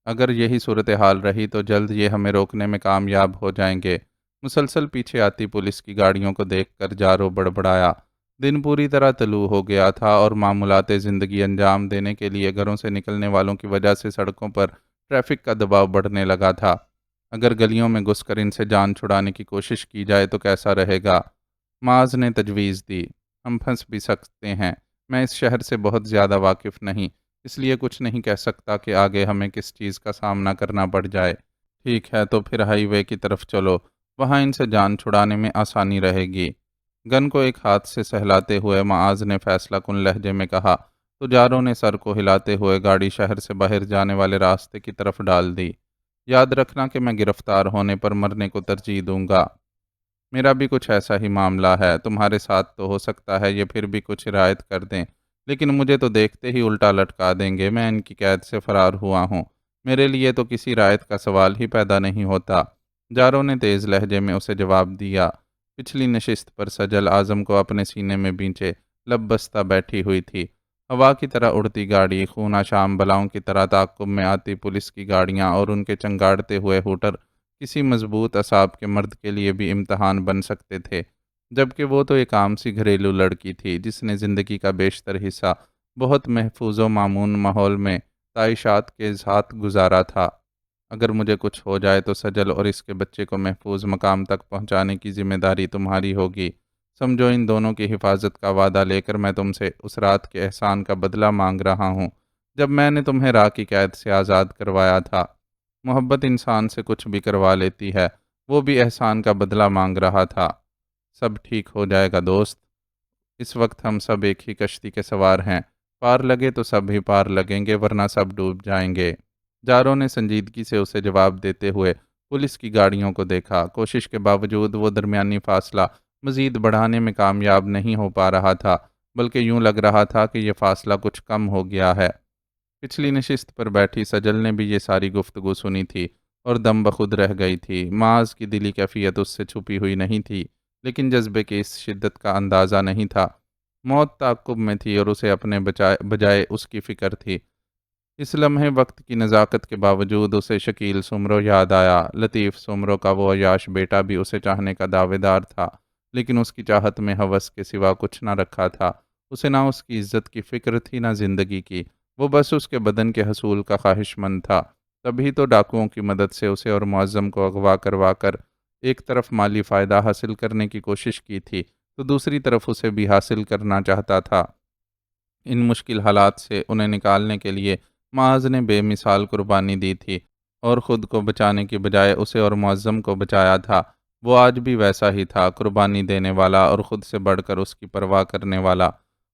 اگر یہی صورتحال رہی تو جلد یہ ہمیں روکنے میں کامیاب ہو جائیں گے۔ مسلسل پیچھے آتی پولیس کی گاڑیوں کو دیکھ کر جارو بڑبڑایا۔ دن پوری طرح طلوع ہو گیا تھا اور معمولات زندگی انجام دینے کے لیے گھروں سے نکلنے والوں کی وجہ سے سڑکوں پر ٹریفک کا دباؤ بڑھنے لگا تھا۔ اگر گلیوں میں گھس کر ان سے جان چھڑانے کی کوشش کی جائے تو کیسا رہے گا؟ معاذ نے تجویز دی۔ ہم پھنس بھی سکتے ہیں، میں اس شہر سے بہت زیادہ واقف نہیں، اس لیے کچھ نہیں کہہ سکتا کہ آگے ہمیں کس چیز کا سامنا کرنا پڑ جائے۔ ٹھیک ہے تو پھر ہائی وے کی طرف چلو، وہاں ان سے جان چھڑانے میں آسانی رہے گی۔ گن کو ایک ہاتھ سے سہلاتے ہوئے معاذ نے فیصلہ کن لہجے میں کہا تو جارو نے سر کو ہلاتے ہوئے گاڑی شہر سے باہر جانے والے راستے کی طرف ڈال دی۔ یاد رکھنا کہ میں گرفتار ہونے پر مرنے کو ترجیح دوں گا۔ میرا بھی کچھ ایسا ہی معاملہ ہے، تمہارے ساتھ تو ہو سکتا ہے یہ پھر بھی کچھ رعایت کر دیں، لیکن مجھے تو دیکھتے ہی الٹا لٹکا دیں گے۔ میں ان کی قید سے فرار ہوا ہوں، میرے لیے تو کسی رعایت کا سوال ہی پیدا نہیں ہوتا۔ جارو نے تیز لہجے میں اسے جواب دیا۔ پچھلی نشست پر سجل اعظم کو اپنے سینے میں بینچے لب بستہ بیٹھی ہوئی تھی۔ ہوا کی طرح اڑتی گاڑی، خونہ شام بلاؤں کی طرح تعاقب میں آتی پولیس کی گاڑیاں اور ان کے چنگاڑتے ہوئے ہوٹر کسی مضبوط اعصاب کے مرد کے لیے بھی امتحان بن سکتے تھے، جبکہ وہ تو ایک عام سی گھریلو لڑکی تھی جس نے زندگی کا بیشتر حصہ بہت محفوظ و مامون ماحول میں تعیشات کے ساتھ گزارا تھا۔ اگر مجھے کچھ ہو جائے تو سجل اور اس کے بچے کو محفوظ مقام تک پہنچانے کی ذمہ داری تمہاری ہوگی۔ سمجھو ان دونوں کی حفاظت کا وعدہ لے کر میں تم سے اس رات کے احسان کا بدلہ مانگ رہا ہوں جب میں نے تمہیں راہ کی قید سے آزاد کروایا تھا۔ محبت انسان سے کچھ بھی کروا لیتی ہے، وہ بھی احسان کا بدلہ مانگ رہا تھا۔ سب ٹھیک ہو جائے گا دوست، اس وقت ہم سب ایک ہی کشتی کے سوار ہیں، پار لگے تو سب ہی پار لگیں گے ورنہ سب ڈوب جائیں گے۔ جارو نے سنجیدگی سے اسے جواب دیتے ہوئے پولیس کی گاڑیوں کو دیکھا۔ کوشش کے باوجود وہ درمیانی فاصلہ مزید بڑھانے میں کامیاب نہیں ہو پا رہا تھا، بلکہ یوں لگ رہا تھا کہ یہ فاصلہ کچھ کم ہو گیا ہے۔ پچھلی نشست پر بیٹھی سجل نے بھی یہ ساری گفتگو سنی تھی اور دم بخود رہ گئی تھی۔ معاذ کی دلی کیفیت اس سے چھپی ہوئی نہیں تھی، لیکن جذبے کی اس شدت کا اندازہ نہیں تھا۔ موت تعاقب میں تھی اور اسے اپنے بجائے اس کی فکر تھی۔ اس لمحے وقت کی نزاکت کے باوجود اسے شکیل سمرو یاد آیا۔ لطیف سمرو کا وہ عیاش بیٹا بھی اسے چاہنے کا دعوے دار تھا، لیکن اس کی چاہت میں ہوس کے سوا کچھ نہ رکھا تھا۔ اسے نہ اس کی عزت کی فکر تھی نہ زندگی کی، وہ بس اس کے بدن کے حصول کا خواہش مند تھا۔ تبھی تو ڈاکوؤں کی مدد سے اسے اور معظم کو اغوا کروا کر ایک طرف مالی فائدہ حاصل کرنے کی کوشش کی تھی، تو دوسری طرف اسے بھی حاصل کرنا چاہتا تھا۔ ان مشکل حالات سے انہیں نکالنے کے لیے معاذ نے بے مثال قربانی دی تھی اور خود کو بچانے کی بجائے اسے اور معظم کو بچایا تھا۔ وہ آج بھی ویسا ہی تھا، قربانی دینے والا اور خود سے بڑھ کر اس کی پرواہ کرنے والا۔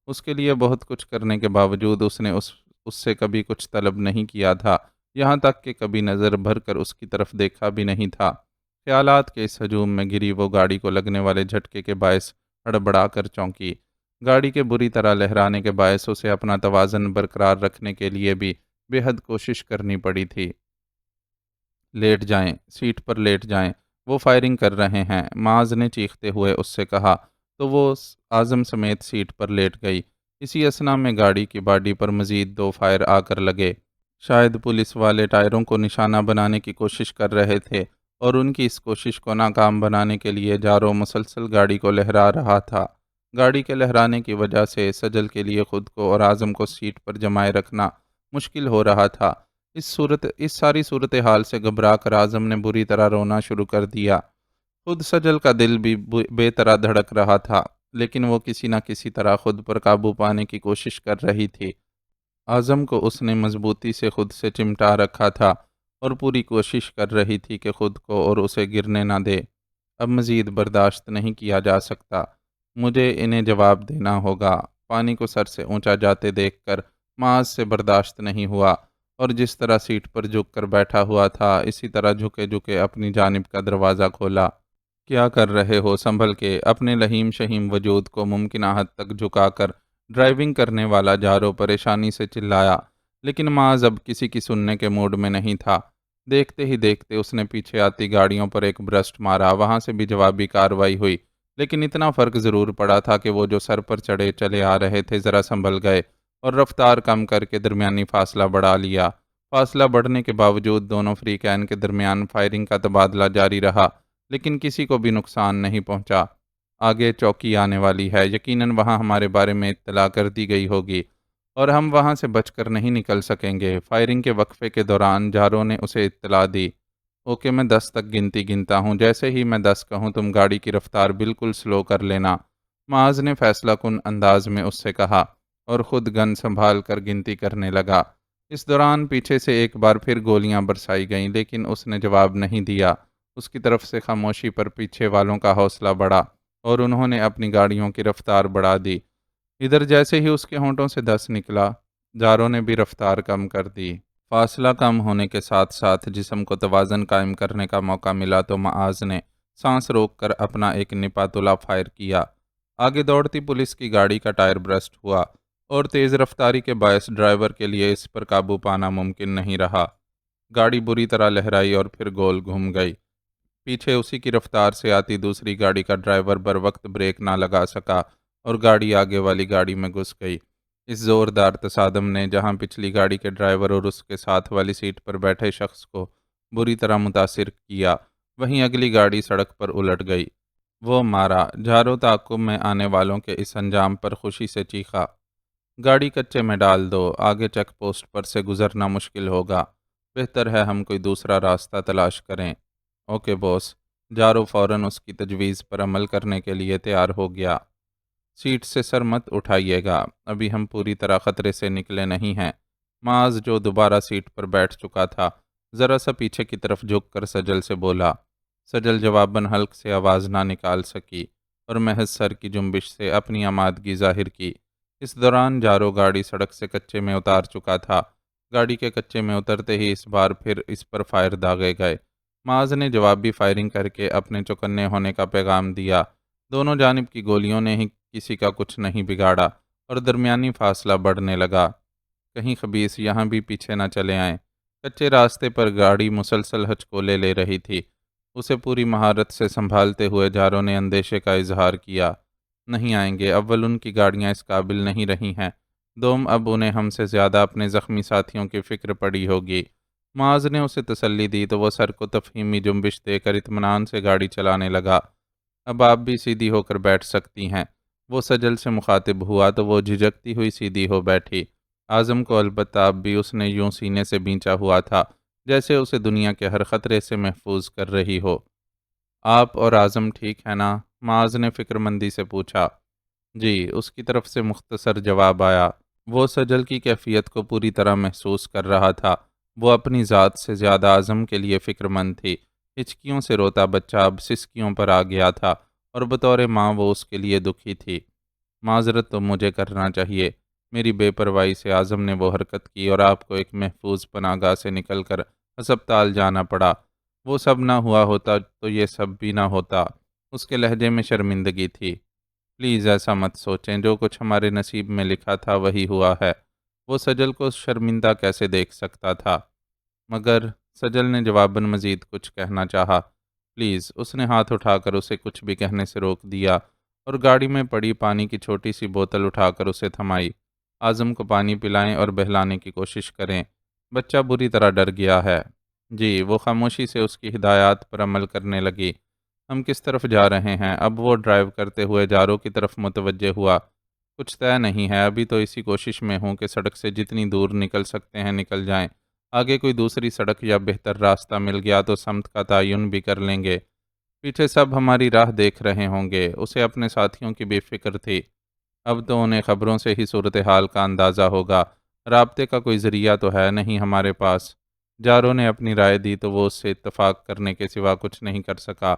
اس کے لیے بہت کچھ کرنے کے باوجود اس نے اس سے کبھی کچھ طلب نہیں کیا تھا، یہاں تک کہ کبھی نظر بھر کر اس کی طرف دیکھا بھی نہیں تھا۔ خیالات کے اس ہجوم میں گری وہ گاڑی کو لگنے والے جھٹکے کے باعث ہڑبڑا کر چونکی۔ گاڑی کے بری طرح لہرانے کے باعث اسے اپنا توازن برقرار رکھنے کے لیے بھی بے حد کوشش کرنی پڑی تھی۔ لیٹ جائیں، سیٹ پر لیٹ جائیں، وہ فائرنگ کر رہے ہیں، معاذ نے چیختے ہوئے اس سے کہا، تو وہ اعظم سمیت سیٹ پر لیٹ گئی۔ اسی اثنا میں گاڑی کی باڈی پر مزید 2 فائر آ کر لگے۔ شاید پولیس والے ٹائروں کو نشانہ بنانے کی کوشش کر رہے تھے اور ان کی اس کوشش کو ناکام بنانے کے لیے جارو مسلسل گاڑی کو لہرا رہا تھا۔ گاڑی کے لہرانے کی وجہ سے سجل کے لیے خود کو اور اعظم کو سیٹ پر جمائے رکھنا مشکل ہو رہا تھا۔ اس ساری صورتحال سے گھبرا کر اعظم نے بری طرح رونا شروع کر دیا۔ خود سجل کا دل بھی بے طرح دھڑک رہا تھا، لیکن وہ کسی نہ کسی طرح خود پر قابو پانے کی کوشش کر رہی تھی۔ اعظم کو اس نے مضبوطی سے خود سے چمٹا رکھا تھا اور پوری کوشش کر رہی تھی کہ خود کو اور اسے گرنے نہ دے۔ اب مزید برداشت نہیں کیا جا سکتا، مجھے انہیں جواب دینا ہوگا۔ پانی کو سر سے اونچا جاتے دیکھ کر معاذ سے برداشت نہیں ہوا اور جس طرح سیٹ پر جھک کر بیٹھا ہوا تھا اسی طرح جھکے جھکے اپنی جانب کا دروازہ کھولا۔ کیا کر رہے ہو؟ سنبھل کے، اپنے لہیم شہیم وجود کو ممکنہ حد تک جھکا کر ڈرائیونگ کرنے والا جارو پریشانی سے چلایا، لیکن معاذ اب کسی کی سننے کے موڈ میں نہیں تھا۔ دیکھتے ہی دیکھتے اس نے پیچھے آتی گاڑیوں پر ایک برسٹ مارا، وہاں سے بھی جوابی کارروائی ہوئی، لیکن اتنا فرق ضرور پڑا تھا کہ وہ جو سر پر چڑھے چلے آ رہے تھے ذرا سنبھل گئے اور رفتار کم کر کے درمیانی فاصلہ بڑھا لیا۔ فاصلہ بڑھنے کے باوجود دونوں فریقین کے درمیان فائرنگ کا تبادلہ جاری رہا، لیکن کسی کو بھی نقصان نہیں پہنچا۔ آگے چوکی آنے والی ہے، یقیناً وہاں ہمارے بارے میں اطلاع کر دی گئی ہوگی اور ہم وہاں سے بچ کر نہیں نکل سکیں گے۔ فائرنگ کے وقفے کے دوران جارو نے اسے اطلاع دی، اوکے میں 10 تک گنتا ہوں، جیسے ہی میں 10 کہوں تم گاڑی کی رفتار بالکل سلو کر لینا، معاذ نے فیصلہ کن انداز میں اس سے کہا اور خود گن سنبھال کر گنتی کرنے لگا۔ اس دوران پیچھے سے ایک بار پھر گولیاں برسائی گئیں، لیکن اس نے جواب نہیں دیا۔ اس کی طرف سے خاموشی پر پیچھے والوں کا حوصلہ بڑھا اور انہوں نے اپنی گاڑیوں کی رفتار بڑھا دی۔ ادھر جیسے ہی اس کے ہونٹوں سے دس نکلا، جارو نے بھی رفتار کم کر دی۔ فاصلہ کم ہونے کے ساتھ ساتھ جسم کو توازن قائم کرنے کا موقع ملا تو معاذ نے سانس روک کر اپنا ایک نپا تلا فائر کیا۔ آگے دوڑتی پولیس کی گاڑی کا ٹائر برسٹ ہوا اور تیز رفتاری کے باعث ڈرائیور کے لیے اس پر قابو پانا ممکن نہیں رہا۔ گاڑی بری طرح لہرائی اور پھر گول گھوم گئی۔ پیچھے اسی کی رفتار سے آتی دوسری گاڑی کا ڈرائیور بر وقت بریک نہ لگا سکا اور گاڑی آگے والی گاڑی میں گھس گئی۔ اس زوردار تصادم نے جہاں پچھلی گاڑی کے ڈرائیور اور اس کے ساتھ والی سیٹ پر بیٹھے شخص کو بری طرح متاثر کیا، وہیں اگلی گاڑی سڑک پر الٹ گئی۔ وہ مارا، جارو تعاقب میں آنے والوں کے اس انجام پر خوشی سے چیخا، گاڑی کچے میں ڈال دو، آگے چیک پوسٹ پر سے گزرنا مشکل ہوگا، بہتر ہے ہم کوئی دوسرا راستہ تلاش کریں۔ اوکے باس، جارو فوراً اس کی تجویز پر عمل کرنے کے لیے تیار ہو گیا۔ سیٹ سے سر مت اٹھائیے گا، ابھی ہم پوری طرح خطرے سے نکلے نہیں ہیں۔ معاذ جو دوبارہ سیٹ پر بیٹھ چکا تھا ذرا سا پیچھے کی طرف جھک کر سجل سے بولا۔ سجل جواباً حلق سے آواز نہ نکال سکی اور محض سر کی جنبش سے اپنی آمادگی ظاہر کی۔ اس دوران جارو گاڑی سڑک سے کچے میں اتار چکا تھا، گاڑی کے کچے میں اترتے ہی اس بار پھر اس پر فائر داغے گئے۔ معاذ نے جوابی فائرنگ کر کے اپنے چوکنے ہونے کا پیغام دیا۔ دونوں جانب کی گولیوں نے ہی کسی کا کچھ نہیں بگاڑا اور درمیانی فاصلہ بڑھنے لگا۔ کہیں خبیث یہاں بھی پیچھے نہ چلے آئیں۔ کچے راستے پر گاڑی مسلسل ہچکولے لے رہی تھی۔ اسے پوری مہارت سے سنبھالتے ہوئے جاروں نے اندیشے کا اظہار کیا۔ نہیں آئیں گے، اول ان کی گاڑیاں اس قابل نہیں رہی ہیں، دوم اب انہیں ہم سے زیادہ اپنے زخمی ساتھیوں کی فکر پڑی ہوگی۔ معاذ نے اسے تسلی دی تو وہ سر کو تفہیمی جنبش دے کر اطمینان سے گاڑی چلانے لگا۔ اب آپ بھی سیدھی ہو کر بیٹھ سکتی ہیں۔ وہ سجل سے مخاطب ہوا تو وہ جھجکتی ہوئی سیدھی ہو بیٹھی۔ اعظم کو البتہ اب بھی اس نے یوں سینے سے بینچا ہوا تھا جیسے اسے دنیا کے ہر خطرے سے محفوظ کر رہی ہو۔ آپ اور اعظم ٹھیک ہے نا؟ معاذ نے فکر مندی سے پوچھا۔ جی، اس کی طرف سے مختصر جواب آیا۔ وہ سجل کی کیفیت کو پوری طرح محسوس کر رہا تھا۔ وہ اپنی ذات سے زیادہ اعظم کے لیے فکر مند تھی۔ ہچکیوں سے روتا بچہ اب سسکیوں پر آ گیا تھا اور بطور ماں وہ اس کے لیے دکھی تھی۔ معذرت تو مجھے کرنا چاہیے، میری بے پرواہی سے اعظم نے وہ حرکت کی اور آپ کو ایک محفوظ پناہ گاہ سے نکل کر ہسپتال جانا پڑا۔ وہ سب نہ ہوا ہوتا تو یہ سب بھی نہ ہوتا۔ اس کے لہجے میں شرمندگی تھی۔ پلیز ایسا مت سوچیں، جو کچھ ہمارے نصیب میں لکھا تھا وہی ہوا ہے۔ وہ سجل کو شرمندہ کیسے دیکھ سکتا تھا؟ مگر سجل نے جواباً مزید کچھ کہنا چاہا۔ پلیز، اس نے ہاتھ اٹھا کر اسے کچھ بھی کہنے سے روک دیا اور گاڑی میں پڑی پانی کی چھوٹی سی بوتل اٹھا کر اسے تھمائی۔ اعظم کو پانی پلائیں اور بہلانے کی کوشش کریں، بچہ بری طرح ڈر گیا ہے۔ جی، وہ خاموشی سے اس کی ہدایات پر عمل کرنے لگی۔ ہم کس طرف جا رہے ہیں؟ اب وہ ڈرائیو کرتے ہوئے جاروں کی طرف متوجہ ہوا۔ کچھ طے نہیں ہے، ابھی تو اسی کوشش میں ہوں کہ سڑک سے جتنی دور نکل سکتے ہیں نکل جائیں۔ آگے کوئی دوسری سڑک یا بہتر راستہ مل گیا تو سمت کا تعین بھی کر لیں گے۔ پیچھے سب ہماری راہ دیکھ رہے ہوں گے۔ اسے اپنے ساتھیوں کی بھی فکر تھی۔ اب تو انہیں خبروں سے ہی صورتحال کا اندازہ ہوگا۔ رابطے کا کوئی ذریعہ تو ہے نہیں ہمارے پاس۔ جاروں نے اپنی رائے دی تو وہ اس سے اتفاق کرنے کے سوا کچھ نہیں کر سکا۔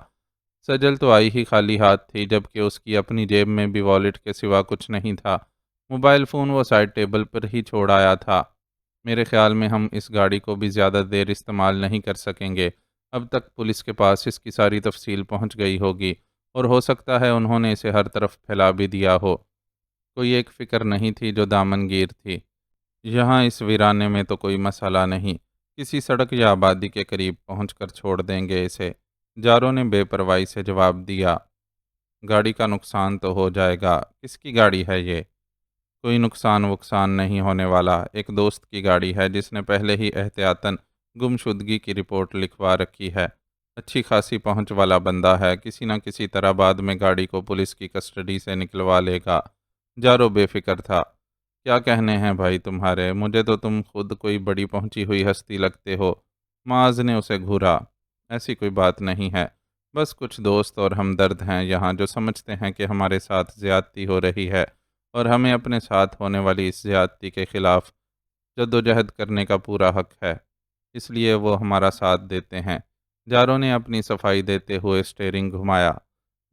سجل تو آئی ہی خالی ہاتھ تھی، جبکہ اس کی اپنی جیب میں بھی والیٹ کے سوا کچھ نہیں تھا۔ موبائل فون وہ سائڈ ٹیبل پر ہی چھوڑ آیا تھا۔ میرے خیال میں ہم اس گاڑی کو بھی زیادہ دیر استعمال نہیں کر سکیں گے۔ اب تک پولیس کے پاس اس کی ساری تفصیل پہنچ گئی ہوگی اور ہو سکتا ہے انہوں نے اسے ہر طرف پھیلا بھی دیا ہو۔ کوئی ایک فکر نہیں تھی جو دامن گیر تھی۔ یہاں اس ویرانے میں تو کوئی مسئلہ نہیں، کسی سڑک یا آبادی کے قریب پہنچ کر چھوڑ دیں گے اسے، جاروں نے بے پرواہی سے جواب دیا۔ گاڑی کا نقصان تو ہو جائے گا۔ کس کی گاڑی ہے یہ؟ کوئی نقصان وقصان نہیں ہونے والا، ایک دوست کی گاڑی ہے جس نے پہلے ہی احتیاطاً گمشدگی کی رپورٹ لکھوا رکھی ہے۔ اچھی خاصی پہنچ والا بندہ ہے، کسی نہ کسی طرح بعد میں گاڑی کو پولیس کی کسٹڈی سے نکلوا لے گا۔ جارو بے فکر تھا۔ کیا کہنے ہیں بھائی تمہارے؟ مجھے تو تم خود کوئی بڑی پہنچی ہوئی ہستی لگتے ہو۔ معاذ نے اسے گھورا۔ ایسی کوئی بات نہیں ہے، بس کچھ دوست اور ہمدرد ہیں یہاں جو سمجھتے ہیں کہ ہمارے ساتھ زیادتی ہو رہی ہے اور ہمیں اپنے ساتھ ہونے والی اس زیادتی کے خلاف جدوجہد کرنے کا پورا حق ہے، اس لیے وہ ہمارا ساتھ دیتے ہیں۔ جاروں نے اپنی صفائی دیتے ہوئے اسٹیئرنگ گھمایا۔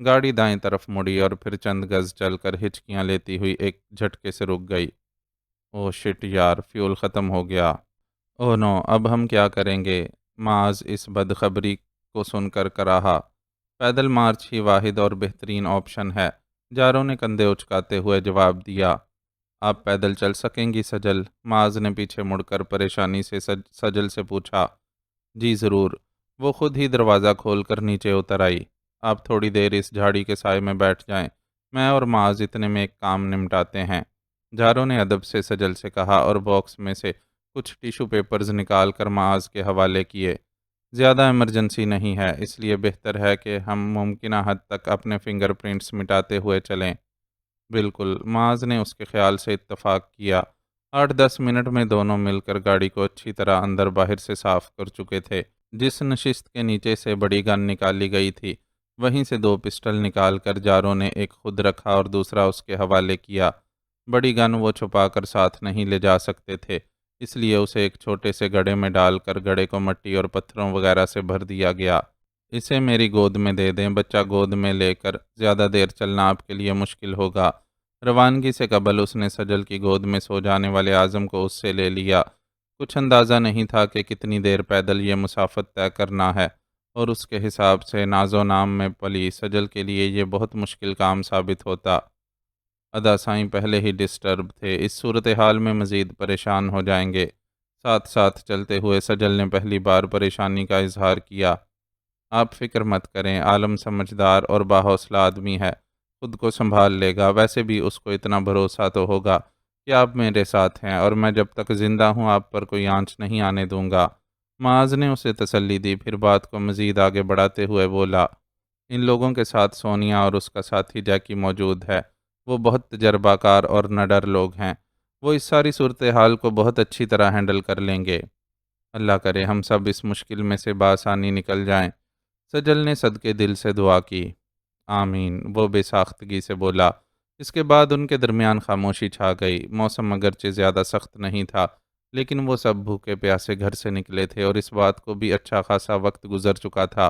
گاڑی دائیں طرف مڑی اور پھر چند گز چل کر ہچکیاں لیتی ہوئی ایک جھٹکے سے رک گئی۔ او شٹ یار، فیول ختم ہو گیا۔ او نو، اب ہم کیا کریں گے؟ معاذ اس بدخبری کو سن کر کراہا۔ پیدل مارچ ہی واحد اور بہترین آپشن ہے، جاروں نے کندھے اچکاتے ہوئے جواب دیا۔ آپ پیدل چل سکیں گی سجل؟ معاذ نے پیچھے مڑ کر پریشانی سے سجل سے پوچھا۔ جی ضرور۔ وہ خود ہی دروازہ کھول کر نیچے اتر آئی۔ آپ تھوڑی دیر اس جھاڑی کے سائے میں بیٹھ جائیں، میں اور معاذ اتنے میں ایک کام نمٹاتے ہیں، جاروں نے ادب سے سجل سے کہا اور باکس میں سے کچھ ٹیشو پیپرز نکال کر معاذ کے حوالے کیے۔ زیادہ ایمرجنسی نہیں ہے، اس لیے بہتر ہے کہ ہم ممکنہ حد تک اپنے فنگر پرنٹس مٹاتے ہوئے چلیں۔ بالکل، معاذ نے اس کے خیال سے اتفاق کیا۔ 8-10 منٹ میں دونوں مل کر گاڑی کو اچھی طرح اندر باہر سے صاف کر چکے تھے۔ جس نشست کے نیچے سے بڑی گن نکالی گئی تھی، وہیں سے 2 پسٹل نکال کر جاروں نے ایک خود رکھا اور دوسرا اس کے حوالے کیا۔ بڑی گن وہ چھپا کر ساتھ نہیں لے جا سکتے تھے، اس لیے اسے ایک چھوٹے سے گڑھے میں ڈال کر گڑھے کو مٹی اور پتھروں وغیرہ سے بھر دیا گیا۔ اسے میری گود میں دے دیں، بچہ گود میں لے کر زیادہ دیر چلنا آپ کے لیے مشکل ہوگا۔ روانگی سے قبل اس نے سجل کی گود میں سو جانے والے اعظم کو اس سے لے لیا۔ کچھ اندازہ نہیں تھا کہ کتنی دیر پیدل یہ مسافت طے کرنا ہے، اور اس کے حساب سے ناز و نام میں پلی سجل کے لیے یہ بہت مشکل کام ثابت ہوتا۔ ادا سائیں پہلے ہی ڈسٹرب تھے، اس صورتحال میں مزید پریشان ہو جائیں گے۔ ساتھ ساتھ چلتے ہوئے سجل نے پہلی بار پریشانی کا اظہار کیا۔ آپ فکر مت کریں، عالم سمجھدار اور باحوصلہ آدمی ہے، خود کو سنبھال لے گا۔ ویسے بھی اس کو اتنا بھروسہ تو ہوگا کہ آپ میرے ساتھ ہیں، اور میں جب تک زندہ ہوں آپ پر کوئی آنچ نہیں آنے دوں گا۔ معاذ نے اسے تسلی دی، پھر بات کو مزید آگے بڑھاتے ہوئے بولا، ان لوگوں کے ساتھ سونیا اور اس کا ساتھی جیکی موجود ہے۔ وہ بہت تجربہ کار اور نڈر لوگ ہیں، وہ اس ساری صورتحال کو بہت اچھی طرح ہینڈل کر لیں گے۔ اللہ کرے ہم سب اس مشکل میں سے بآسانی نکل جائیں۔ سجل نے صدقے دل سے دعا کی۔ آمین، وہ بے ساختگی سے بولا۔ اس کے بعد ان کے درمیان خاموشی چھا گئی۔ موسم اگرچہ زیادہ سخت نہیں تھا، لیکن وہ سب بھوکے پیاسے گھر سے نکلے تھے، اور اس بات کو بھی اچھا خاصا وقت گزر چکا تھا،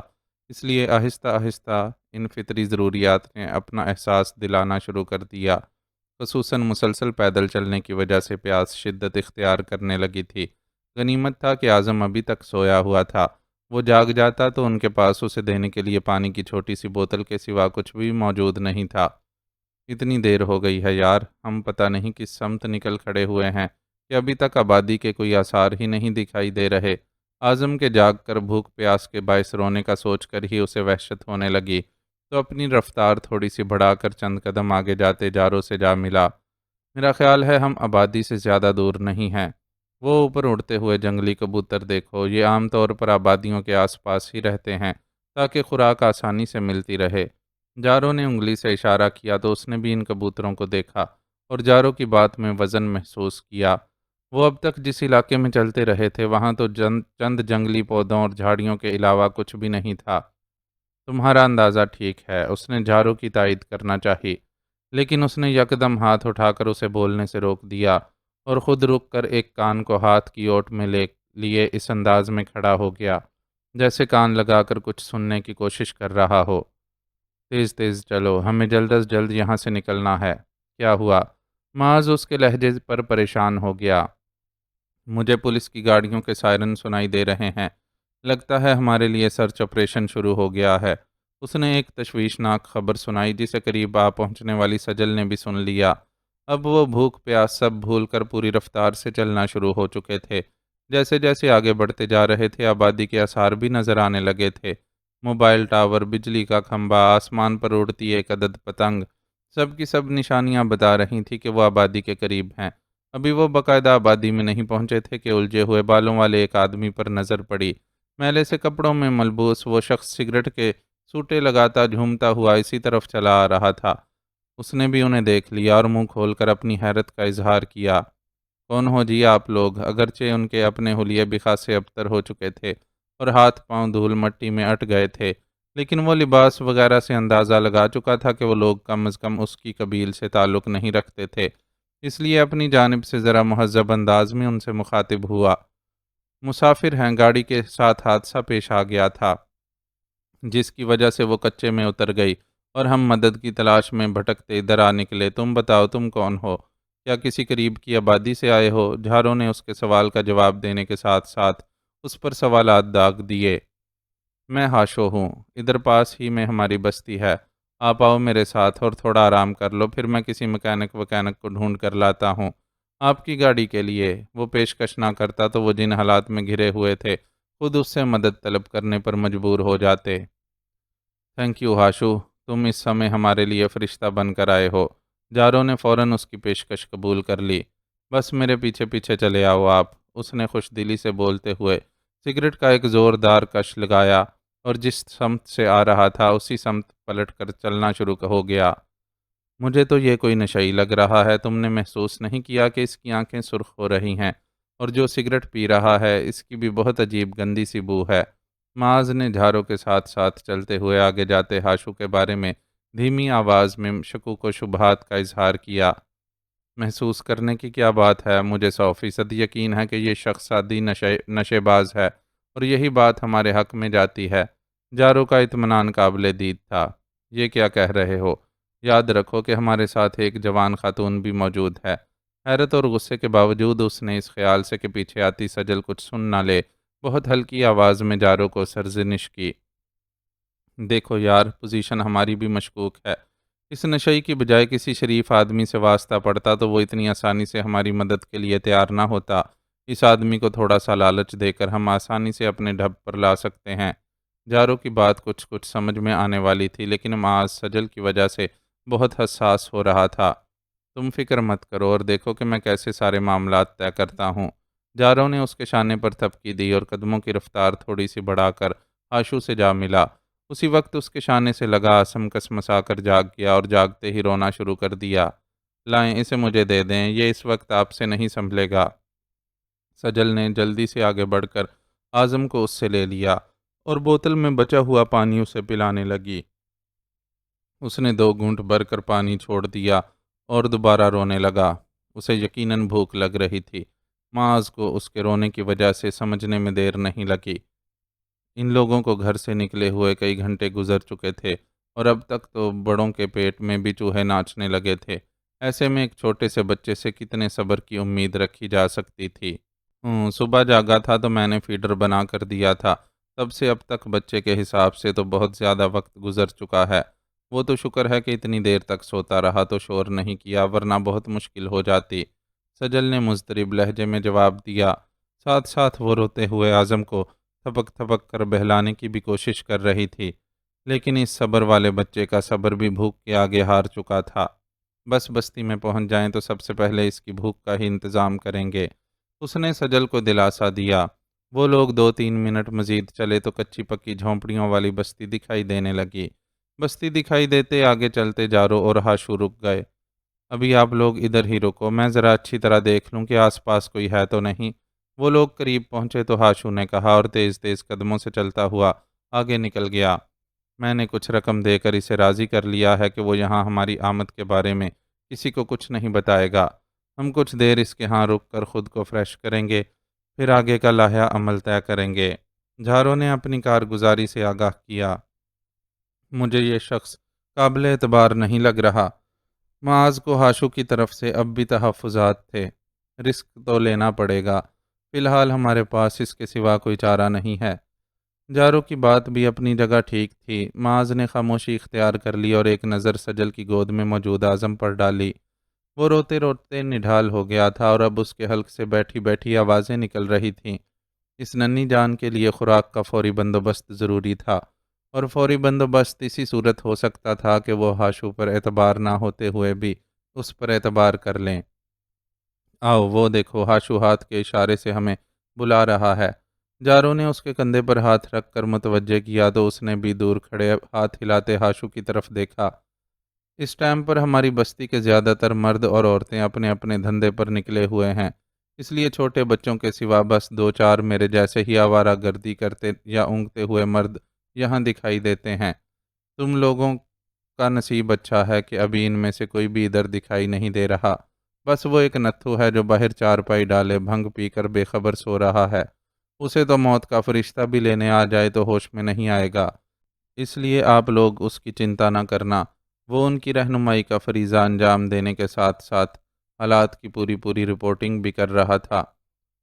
اس لیے آہستہ آہستہ ان فطری ضروریات نے اپنا احساس دلانا شروع کر دیا۔ خصوصاً مسلسل پیدل چلنے کی وجہ سے پیاس شدت اختیار کرنے لگی تھی۔ غنیمت تھا کہ اعظم ابھی تک سویا ہوا تھا۔ وہ جاگ جاتا تو ان کے پاس اسے دینے کے لیے پانی کی چھوٹی سی بوتل کے سوا کچھ بھی موجود نہیں تھا۔ اتنی دیر ہو گئی ہے یار، ہم پتہ نہیں کس سمت نکل کھڑے ہوئے ہیں کہ ابھی تک آبادی کے کوئی آثار ہی نہیں دکھائی دے رہے۔ اعظم کے جاگ کر بھوک پیاس کے باعث رونے کا سوچ کر ہی اسے وحشت ہونے لگی، تو اپنی رفتار تھوڑی سی بڑھا کر چند قدم آگے جاتے جارو سے جا ملا۔ میرا خیال ہے ہم آبادی سے زیادہ دور نہیں ہیں۔ وہ اوپر اڑتے ہوئے جنگلی کبوتر دیکھو، یہ عام طور پر آبادیوں کے آس پاس ہی رہتے ہیں تاکہ خوراک آسانی سے ملتی رہے۔ جارو نے انگلی سے اشارہ کیا تو اس نے بھی ان کبوتروں کو دیکھا اور جارو کی بات میں وزن محسوس کیا۔ وہ اب تک جس علاقے میں چلتے رہے تھے وہاں تو چند جنگلی پودوں اور جھاڑیوں کے علاوہ کچھ بھی نہیں تھا۔ تمہارا اندازہ ٹھیک ہے، اس نے جارو کی تائید کرنا چاہی، لیکن اس نے یکدم ہاتھ اٹھا کر اسے بولنے سے روک دیا اور خود رک کر ایک کان کو ہاتھ کی اوٹ میں لے لیے اس انداز میں کھڑا ہو گیا جیسے کان لگا کر کچھ سننے کی کوشش کر رہا ہو۔ تیز تیز چلو، ہمیں جلد از جلد یہاں سے نکلنا ہے۔ کیا ہوا؟ معاذ اس کے لہجے پر پریشان ہو گیا۔ مجھے پولیس کی گاڑیوں کے سائرن سنائی دے رہے ہیں، لگتا ہے ہمارے لیے سرچ آپریشن شروع ہو گیا ہے۔ اس نے ایک تشویشناک خبر سنائی جسے قریب آ پہنچنے والی سجل نے بھی سن لیا۔ اب وہ بھوک پیاس سب بھول کر پوری رفتار سے چلنا شروع ہو چکے تھے۔ جیسے جیسے آگے بڑھتے جا رہے تھے آبادی کے آثار بھی نظر آنے لگے تھے۔ موبائل ٹاور، بجلی کا کھمبا، آسمان پر اڑتی ایک عدد پتنگ، سب کی سب نشانیاں بتا رہی تھیں کہ وہ آبادی کے قریب ہیں۔ ابھی وہ باقاعدہ آبادی میں نہیں پہنچے تھے کہ الجھے ہوئے بالوں والے ایک آدمی پر نظر پڑی۔ میلے سے کپڑوں میں ملبوس وہ شخص سگریٹ کے سوٹے لگاتا جھومتا ہوا اسی طرف چلا آ رہا تھا۔ اس نے بھی انہیں دیکھ لیا اور منہ کھول کر اپنی حیرت کا اظہار کیا۔ کون ہو جی آپ لوگ؟ اگرچہ ان کے اپنے حلیے بھی خاصے ابتر ہو چکے تھے اور ہاتھ پاؤں دھول مٹی میں اٹ گئے تھے، لیکن وہ لباس وغیرہ سے اندازہ لگا چکا تھا کہ وہ لوگ کم از کم اس کی قبیل سے تعلق نہیں رکھتے تھے، اس لیے اپنی جانب سے ذرا مہذب انداز میں ان سے مخاطب ہوا۔ مسافر ہیں، گاڑی کے ساتھ حادثہ پیش آ گیا تھا جس کی وجہ سے وہ کچے میں اتر گئی اور ہم مدد کی تلاش میں بھٹکتے ادھر آ نکلے۔ تم بتاؤ تم کون ہو؟ کیا کسی قریب کی آبادی سے آئے ہو؟ جھارو نے اس کے سوال کا جواب دینے کے ساتھ ساتھ اس پر سوالات داغ دیے۔ میں ہاشو ہوں، ادھر پاس ہی میں ہماری بستی ہے، آپ آؤ میرے ساتھ اور تھوڑا آرام کر لو، پھر میں کسی مکینک کو ڈھونڈ کر لاتا ہوں آپ کی گاڑی کے لیے۔ وہ پیشکش نہ کرتا تو وہ جن حالات میں گھرے ہوئے تھے خود اس سے مدد طلب کرنے پر مجبور ہو جاتے۔ تھینک یو ہاشو، تم اس سمے ہمارے لیے فرشتہ بن کر آئے ہو۔ جارو نے فوراً اس کی پیشکش قبول کر لی۔ بس میرے پیچھے پیچھے چلے آؤ آپ، اس نے خوش دلی سے بولتے ہوئے سگریٹ کا ایک زوردار کش لگایا اور جس سمت سے آ رہا تھا اسی سمت پلٹ کر چلنا شروع ہو گیا۔ مجھے تو یہ کوئی نشئی لگ رہا ہے، تم نے محسوس نہیں کیا کہ اس کی آنکھیں سرخ ہو رہی ہیں اور جو سگریٹ پی رہا ہے اس کی بھی بہت عجیب گندی سی بو ہے۔ معاذ نے جھارو کے ساتھ ساتھ چلتے ہوئے آگے جاتے ہاشو کے بارے میں دھیمی آواز میں شکوک و شبہات کا اظہار کیا۔ محسوس کرنے کی کیا بات ہے؟ مجھے 100% یقین ہے کہ یہ شخص عادی نشے باز ہے اور یہی بات ہمارے حق میں جاتی ہے۔ جارو کا اطمینان قابل دید تھا۔ یہ کیا کہہ رہے ہو؟ یاد رکھو کہ ہمارے ساتھ ایک جوان خاتون بھی موجود ہے، حیرت اور غصے کے باوجود اس نے اس خیال سے کہ پیچھے آتی سجل کچھ سن نہ لے، بہت ہلکی آواز میں جارو کو سرزنش کی۔ دیکھو یار، پوزیشن ہماری بھی مشکوک ہے۔ اس نشئی کی بجائے کسی شریف آدمی سے واسطہ پڑتا تو وہ اتنی آسانی سے ہماری مدد کے لیے تیار نہ ہوتا۔ اس آدمی کو تھوڑا سا لالچ دے کر ہم آسانی سے اپنے ڈھب پر لا سکتے ہیں۔ جارو کی بات کچھ سمجھ میں آنے والی تھی، لیکن معاذ سجل کی وجہ سے بہت حساس ہو رہا تھا۔ تم فکر مت کرو اور دیکھو کہ میں کیسے سارے معاملات طے کرتا ہوں۔ جارو نے اس کے شانے پر تھپکی دی اور قدموں کی رفتار تھوڑی سی بڑھا کر آشو سے جا ملا۔ اسی وقت اس کے شانے سے لگا آسم کسمسا کر جاگ گیا اور جاگتے ہی رونا شروع کر دیا۔ لائیں اسے مجھے دے دیں، یہ اس وقت آپ سے نہیں سنبھلے گا۔ سجل نے جلدی سے آگے بڑھ کر اعظم کو اس سے لے لیا اور بوتل میں بچا ہوا پانی اسے پلانے لگی۔ اس نے 2 گھونٹ بھر کر پانی چھوڑ دیا اور دوبارہ رونے لگا۔ اسے یقیناً بھوک لگ رہی تھی۔ معاذ کو اس کے رونے کی وجہ سے سمجھنے میں دیر نہیں لگی۔ ان لوگوں کو گھر سے نکلے ہوئے کئی گھنٹے گزر چکے تھے اور اب تک تو بڑوں کے پیٹ میں بھی چوہے ناچنے لگے تھے۔ ایسے میں ایک چھوٹے سے بچے سے کتنے صبر کی امید رکھی جا سکتی تھی؟ صبح جاگا تھا تو میں نے فیڈر بنا کر دیا تھا۔ تب سے اب تک بچے کے حساب سے تو بہت زیادہ وقت گزر چکا ہے۔ وہ تو شکر ہے کہ اتنی دیر تک سوتا رہا تو شور نہیں کیا، ورنہ بہت مشکل ہو جاتی۔ سجل نے مضطرب لہجے میں جواب دیا۔ ساتھ ساتھ وہ روتے ہوئے اعظم کو تھپک تھپک کر بہلانے کی بھی کوشش کر رہی تھی، لیکن اس صبر والے بچے کا صبر بھی بھوک کے آگے ہار چکا تھا۔ بس بستی میں پہنچ جائیں تو سب سے پہلے اس کی بھوک کا ہی انتظام کریں گے، اس نے سجل کو دلاسا دیا۔ وہ لوگ 2-3 منٹ مزید چلے تو کچی پکی جھونپڑیوں والی بستی دکھائی دینے لگی۔ بستی دکھائی دیتے آگے چلتے جارو اور ہاشو رک گئے۔ ابھی آپ لوگ ادھر ہی رکو، میں ذرا اچھی طرح دیکھ لوں کہ آس پاس کوئی ہے تو نہیں۔ وہ لوگ قریب پہنچے تو ہاشو نے کہا اور تیز تیز قدموں سے چلتا ہوا آگے نکل گیا۔ میں نے کچھ رقم دے کر اسے راضی کر لیا ہے کہ وہ یہاں ہماری آمد کے بارے میں کسی کو کچھ نہیں بتائے گا۔ ہم کچھ دیر اس کے ہاں رک کر خود کو فریش کریں گے، پھر آگے کا لاہیا عمل طے کریں گے۔ جارو نے اپنی کارگزاری سے آگاہ کیا۔ مجھے یہ شخص قابل اعتبار نہیں لگ رہا۔ معاذ کو ہاشو کی طرف سے اب بھی تحفظات تھے۔ رسک تو لینا پڑے گا، فی الحال ہمارے پاس اس کے سوا کوئی چارہ نہیں ہے۔ جارو کی بات بھی اپنی جگہ ٹھیک تھی۔ معاذ نے خاموشی اختیار کر لی اور ایک نظر سجل کی گود میں موجود اعظم پر ڈالی۔ وہ روتے روتے نڈھال ہو گیا تھا اور اب اس کے حلق سے بیٹھی بیٹھی آوازیں نکل رہی تھیں۔ اس ننھی جان کے لیے خوراک کا فوری بندوبست ضروری تھا، اور فوری بندوبست اسی صورت ہو سکتا تھا کہ وہ ہاشو پر اعتبار نہ ہوتے ہوئے بھی اس پر اعتبار کر لیں۔ آؤ وہ دیکھو، ہاشو ہاتھ کے اشارے سے ہمیں بلا رہا ہے۔ جارو نے اس کے کندھے پر ہاتھ رکھ کر متوجہ کیا تو اس نے بھی دور کھڑے ہاتھ ہلاتے ہاشو کی طرف دیکھا۔ اس ٹائم پر ہماری بستی کے زیادہ تر مرد اور عورتیں اپنے اپنے دھندے پر نکلے ہوئے ہیں، اس لیے چھوٹے بچوں کے سوا بس 2-4 میرے جیسے ہی آوارہ گردی کرتے یا اونگتے ہوئے مرد یہاں دکھائی دیتے ہیں۔ تم لوگوں کا نصیب اچھا ہے کہ ابھی ان میں سے کوئی بھی ادھر دکھائی نہیں دے رہا۔ بس وہ ایک نتھو ہے جو باہر چارپائی ڈالے بھنگ پی کر بے خبر سو رہا ہے۔ اسے تو موت کا فرشتہ بھی لینے آ جائے تو ہوش میں نہیں آئے گا، اس لیے آپ لوگ اس کی چنتا نہ کرنا۔ وہ ان کی رہنمائی کا فریضہ انجام دینے کے ساتھ ساتھ حالات کی پوری رپورٹنگ بھی کر رہا تھا۔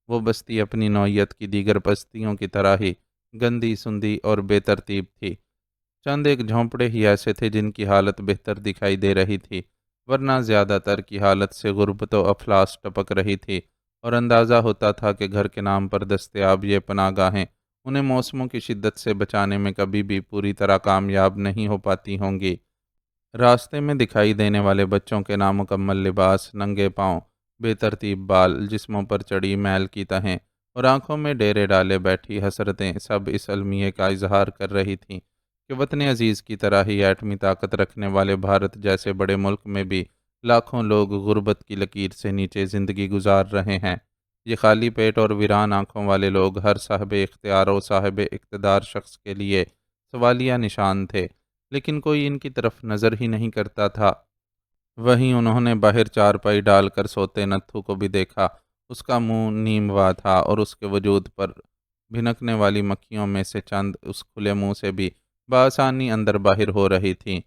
وہ بستی اپنی نوعیت کی دیگر بستیوں کی طرح ہی گندی سندی اور بے ترتیب تھی۔ چند ایک جھونپڑے ہی ایسے تھے جن کی حالت بہتر دکھائی دے رہی تھی، ورنہ زیادہ تر کی حالت سے غربت و افلاس ٹپک رہی تھی، اور اندازہ ہوتا تھا کہ گھر کے نام پر دستیاب یہ پناہ گاہیں انہیں موسموں کی شدت سے بچانے میں کبھی بھی پوری طرح کامیاب نہیں ہو پاتی ہوں گی۔ راستے میں دکھائی دینے والے بچوں کے نامکمل لباس، ننگے پاؤں، بے ترتیب بال، جسموں پر چڑی میل کی تہیں اور آنکھوں میں ڈیرے ڈالے بیٹھی حسرتیں سب اس المیے کا اظہار کر رہی تھیں کہ وطن عزیز کی طرح ہی ایٹمی طاقت رکھنے والے بھارت جیسے بڑے ملک میں بھی لاکھوں لوگ غربت کی لکیر سے نیچے زندگی گزار رہے ہیں۔ یہ خالی پیٹ اور ویران آنکھوں والے لوگ ہر صاحب اختیار و صاحب اقتدار شخص کے لیے سوالیہ نشان تھے، لیکن کوئی ان کی طرف نظر ہی نہیں کرتا تھا۔ وہیں انہوں نے باہر چارپائی ڈال کر سوتے نتھو کو بھی دیکھا۔ اس کا منہ نیم وا تھا اور اس کے وجود پر بھنکنے والی مکھیوں میں سے چند اس کھلے منہ سے بھی بآسانی اندر باہر ہو رہی تھیں۔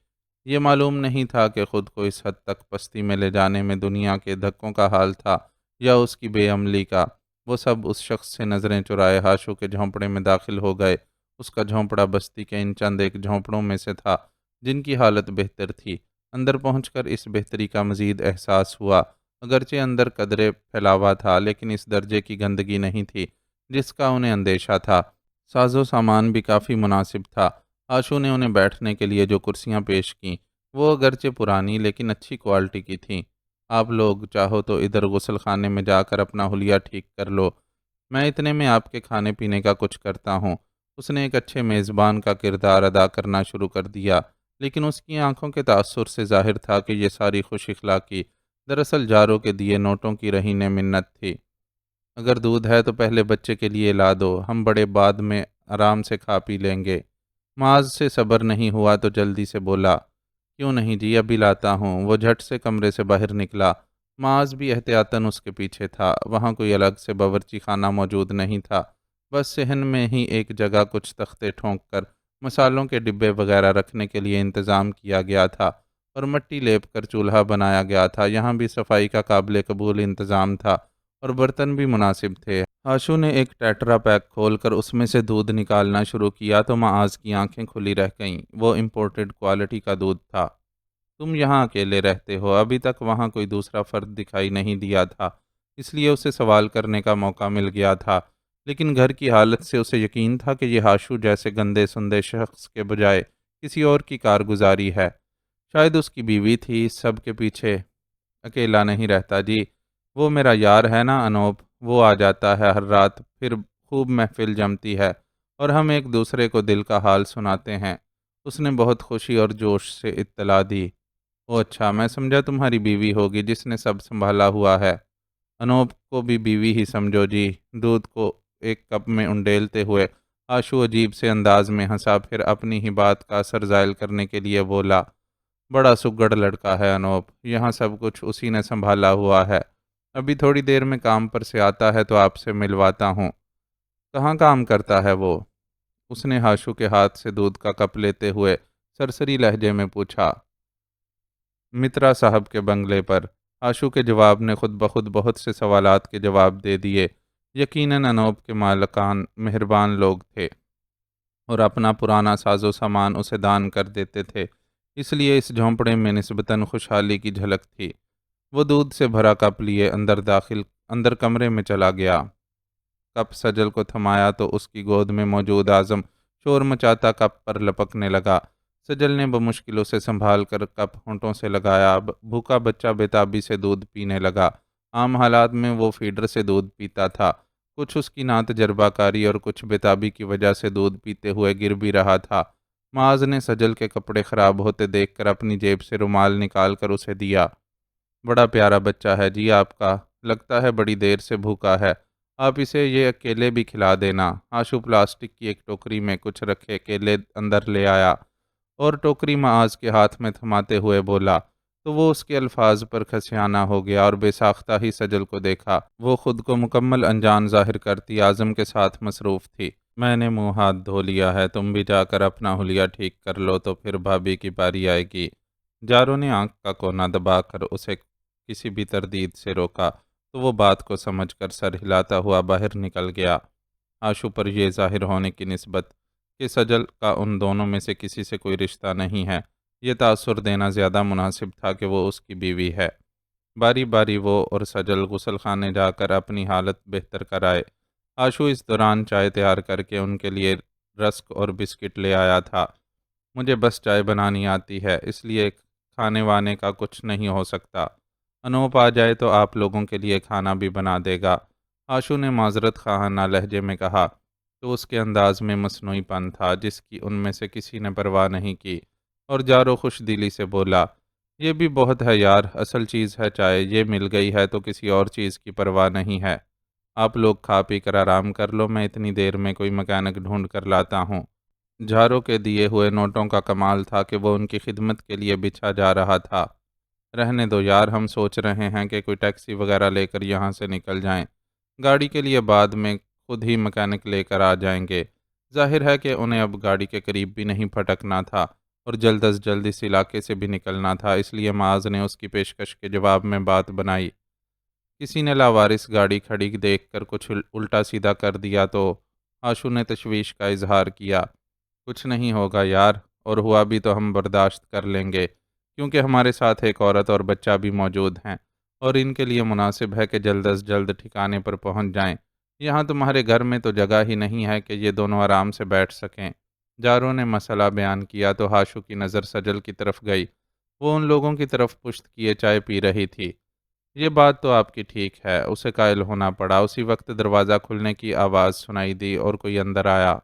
یہ معلوم نہیں تھا کہ خود کو اس حد تک پستی میں لے جانے میں دنیا کے دھکوں کا حال تھا یا اس کی بے عملی کا۔ وہ سب اس شخص سے نظریں چرائے ہاشو کے جھونپڑے میں داخل ہو گئے۔ اس کا جھونپڑا بستی کے ان چند ایک جھونپڑوں میں سے تھا جن کی حالت بہتر تھی۔ اندر پہنچ کر اس بہتری کا مزید احساس ہوا۔ اگرچہ اندر قدرے پھیلاوا تھا لیکن اس درجے کی گندگی نہیں تھی جس کا انہیں اندیشہ تھا۔ ساز و سامان بھی کافی مناسب تھا۔ آشو نے انہیں بیٹھنے کے لیے جو کرسیاں پیش کیں وہ اگرچہ پرانی لیکن اچھی کوالٹی کی تھیں۔ آپ لوگ چاہو تو ادھر غسل خانے میں جا کر اپنا حلیہ ٹھیک کر لو، میں اتنے میں آپ کے کھانے پینے کا کچھ کرتا ہوں۔ اس نے ایک اچھے میزبان کا کردار ادا کرنا شروع کر دیا، لیکن اس کی آنکھوں کے تاثر سے ظاہر تھا کہ یہ ساری خوش اخلاقی دراصل جاروں کے دیے نوٹوں کی رہین منت تھی۔ اگر دودھ ہے تو پہلے بچے کے لیے لا دو، ہم بڑے بعد میں آرام سے کھا پی لیں گے۔ معاذ سے صبر نہیں ہوا تو جلدی سے بولا، کیوں نہیں جی، ابھی لاتا ہوں۔ وہ جھٹ سے کمرے سے باہر نکلا۔ معاذ بھی احتیاطاً اس کے پیچھے تھا۔ وہاں کوئی الگ سے باورچی خانہ موجود نہیں تھا، بس صحن میں ہی ایک جگہ کچھ تختے ٹھونک کر مسالوں کے ڈبے وغیرہ رکھنے کے لیے انتظام کیا گیا تھا اور مٹی لیپ کر چولہا بنایا گیا تھا۔ یہاں بھی صفائی کا قابل قبول انتظام تھا اور برتن بھی مناسب تھے۔ آشو نے ایک ٹیٹرا پیک کھول کر اس میں سے دودھ نکالنا شروع کیا تو معاذ کی آنکھیں کھلی رہ گئیں۔ وہ امپورٹڈ کوالٹی کا دودھ تھا۔ تم یہاں اکیلے رہتے ہو؟ ابھی تک وہاں کوئی دوسرا فرد دکھائی نہیں دیا تھا، اس لیے اسے سوال کرنے کا موقع مل گیا تھا، لیکن گھر کی حالت سے اسے یقین تھا کہ یہ ہاشو جیسے گندے سندے شخص کے بجائے کسی اور کی کارگزاری ہے۔ شاید اس کی بیوی تھی اس سب کے پیچھے۔ اکیلا نہیں رہتا جی، وہ میرا یار ہے نا انوپ، وہ آ جاتا ہے ہر رات، پھر خوب محفل جمتی ہے اور ہم ایک دوسرے کو دل کا حال سناتے ہیں۔ اس نے بہت خوشی اور جوش سے اطلاع دی۔ او اچھا، میں سمجھا تمہاری بیوی ہوگی جس نے سب سنبھالا ہوا ہے۔ انوپ کو بھی بیوی ہی سمجھو جی۔ دودھ کو ایک کپ میں انڈیلتے ہوئے آشو عجیب سے انداز میں ہنسا، پھر اپنی ہی بات کا اثر زائل کرنے کے لیے بولا، بڑا سگڑ لڑکا ہے انوپ، یہاں سب کچھ اسی نے سنبھالا ہوا ہے۔ ابھی تھوڑی دیر میں کام پر سے آتا ہے تو آپ سے ملواتا ہوں۔ کہاں کام کرتا ہے وہ؟ اس نے ہاشو کے ہاتھ سے دودھ کا کپ لیتے ہوئے سرسری لہجے میں پوچھا۔ مترا صاحب کے بنگلے پر۔ آشو کے جواب نے خود بخود بہت سے سوالات کے جواب دے دیے۔ یقیناً انوپ کے مالکان مہربان لوگ تھے اور اپنا پرانا ساز و سامان اسے دان کر دیتے تھے، اس لیے اس جھونپڑے میں نسبتاً خوشحالی کی جھلک تھی۔ وہ دودھ سے بھرا کپ لیے اندر کمرے میں چلا گیا۔ کپ سجل کو تھمایا تو اس کی گود میں موجود اعظم شور مچاتا کپ پر لپکنے لگا۔ سجل نے بمشکل اسے سنبھال کر کپ ہونٹوں سے لگایا۔ بھوکا بچہ بےتابی سے دودھ پینے لگا۔ عام حالات میں وہ فیڈر سے دودھ پیتا تھا، کچھ اس کی ناتجربہ کاری اور کچھ بےتابی کی وجہ سے دودھ پیتے ہوئے گر بھی رہا تھا۔ معاذ نے سجل کے کپڑے خراب ہوتے دیکھ کر اپنی جیب سے رومال نکال کر اسے دیا۔ بڑا پیارا بچہ ہے جی آپ کا، لگتا ہے بڑی دیر سے بھوکا ہے، آپ اسے یہ اکیلے بھی کھلا دینا۔ آشو پلاسٹک کی ایک ٹوکری میں کچھ رکھے کیلے اندر لے آیا اور ٹوکری معاذ کے ہاتھ میں تھماتے ہوئے بولا، تو وہ اس کے الفاظ پر کھسیانہ ہو گیا اور بے ساختہ ہی سجل کو دیکھا۔ وہ خود کو مکمل انجان ظاہر کرتی اعظم کے ساتھ مصروف تھی۔ میں نے منہ ہاتھ دھو لیا ہے، تم بھی جا کر اپنا حلیہ ٹھیک کر لو تو پھر بھابھی کی باری آئے گی۔ جارو نے آنکھ کا کونا دبا کر اسے کسی بھی تردید سے روکا تو وہ بات کو سمجھ کر سر ہلاتا ہوا باہر نکل گیا۔ آشو پر یہ ظاہر ہونے کی نسبت کہ سجل کا ان دونوں میں سے کسی سے کوئی رشتہ نہیں ہے، یہ تاثر دینا زیادہ مناسب تھا کہ وہ اس کی بیوی ہے۔ باری باری وہ اور سجل غسل خانے جا کر اپنی حالت بہتر کرائے۔ آشو اس دوران چائے تیار کر کے ان کے لیے رسک اور بسکٹ لے آیا تھا۔ مجھے بس چائے بنانی آتی ہے، اس لیے کھانے وانے کا کچھ نہیں ہو سکتا۔ انوپ آ جائے تو آپ لوگوں کے لیے کھانا بھی بنا دے گا، آشو نے معذرت خواہانہ لہجے میں کہا، تو اس کے انداز میں مصنوعی پن تھا جس کی ان میں سے کسی نے پرواہ نہیں کی، اور جارو خوش دلی سے بولا، یہ بھی بہت ہے یار، اصل چیز ہے چائے، یہ مل گئی ہے تو کسی اور چیز کی پرواہ نہیں ہے۔ آپ لوگ کھا پی کر آرام کر لو، میں اتنی دیر میں کوئی مکینک ڈھونڈ کر لاتا ہوں۔ جارو کے دیے ہوئے نوٹوں کا کمال تھا کہ وہ ان کی خدمت کے لیے بچھا جا رہا تھا۔ رہنے دو یار، ہم سوچ رہے ہیں کہ کوئی ٹیکسی وغیرہ لے کر یہاں سے نکل جائیں، گاڑی کے لیے بعد میں خود ہی مکینک لے کر آ جائیں گے۔ ظاہر ہے کہ انہیں اب گاڑی کے قریب بھی نہیں پھٹکنا تھا، اور جلد از جلد اس علاقے سے بھی نکلنا تھا، اس لیے معاذ نے اس کی پیشکش کے جواب میں بات بنائی۔ کسی نے لاوارث گاڑی کھڑی دیکھ کر کچھ الٹا سیدھا کر دیا تو آشو نے تشویش کا اظہار کیا۔ کچھ نہیں ہوگا یار، اور ہوا بھی تو ہم برداشت کر لیں گے، کیونکہ ہمارے ساتھ ایک عورت اور بچہ بھی موجود ہیں، اور ان کے لیے مناسب ہے کہ جلد از جلد ٹھکانے پر پہنچ جائیں۔ یہاں تمہارے گھر میں تو جگہ ہی نہیں ہے کہ یہ دونوں آرام سے بیٹھ سکیں۔ جارو نے مسئلہ بیان کیا تو ہاشو کی نظر سجل کی طرف گئی۔ وہ ان لوگوں کی طرف پشت کیے چائے پی رہی تھی۔ یہ بات تو آپ کی ٹھیک ہے، اسے قائل ہونا پڑا۔ اسی وقت دروازہ کھلنے کی آواز سنائی دی اور کوئی اندر آیا۔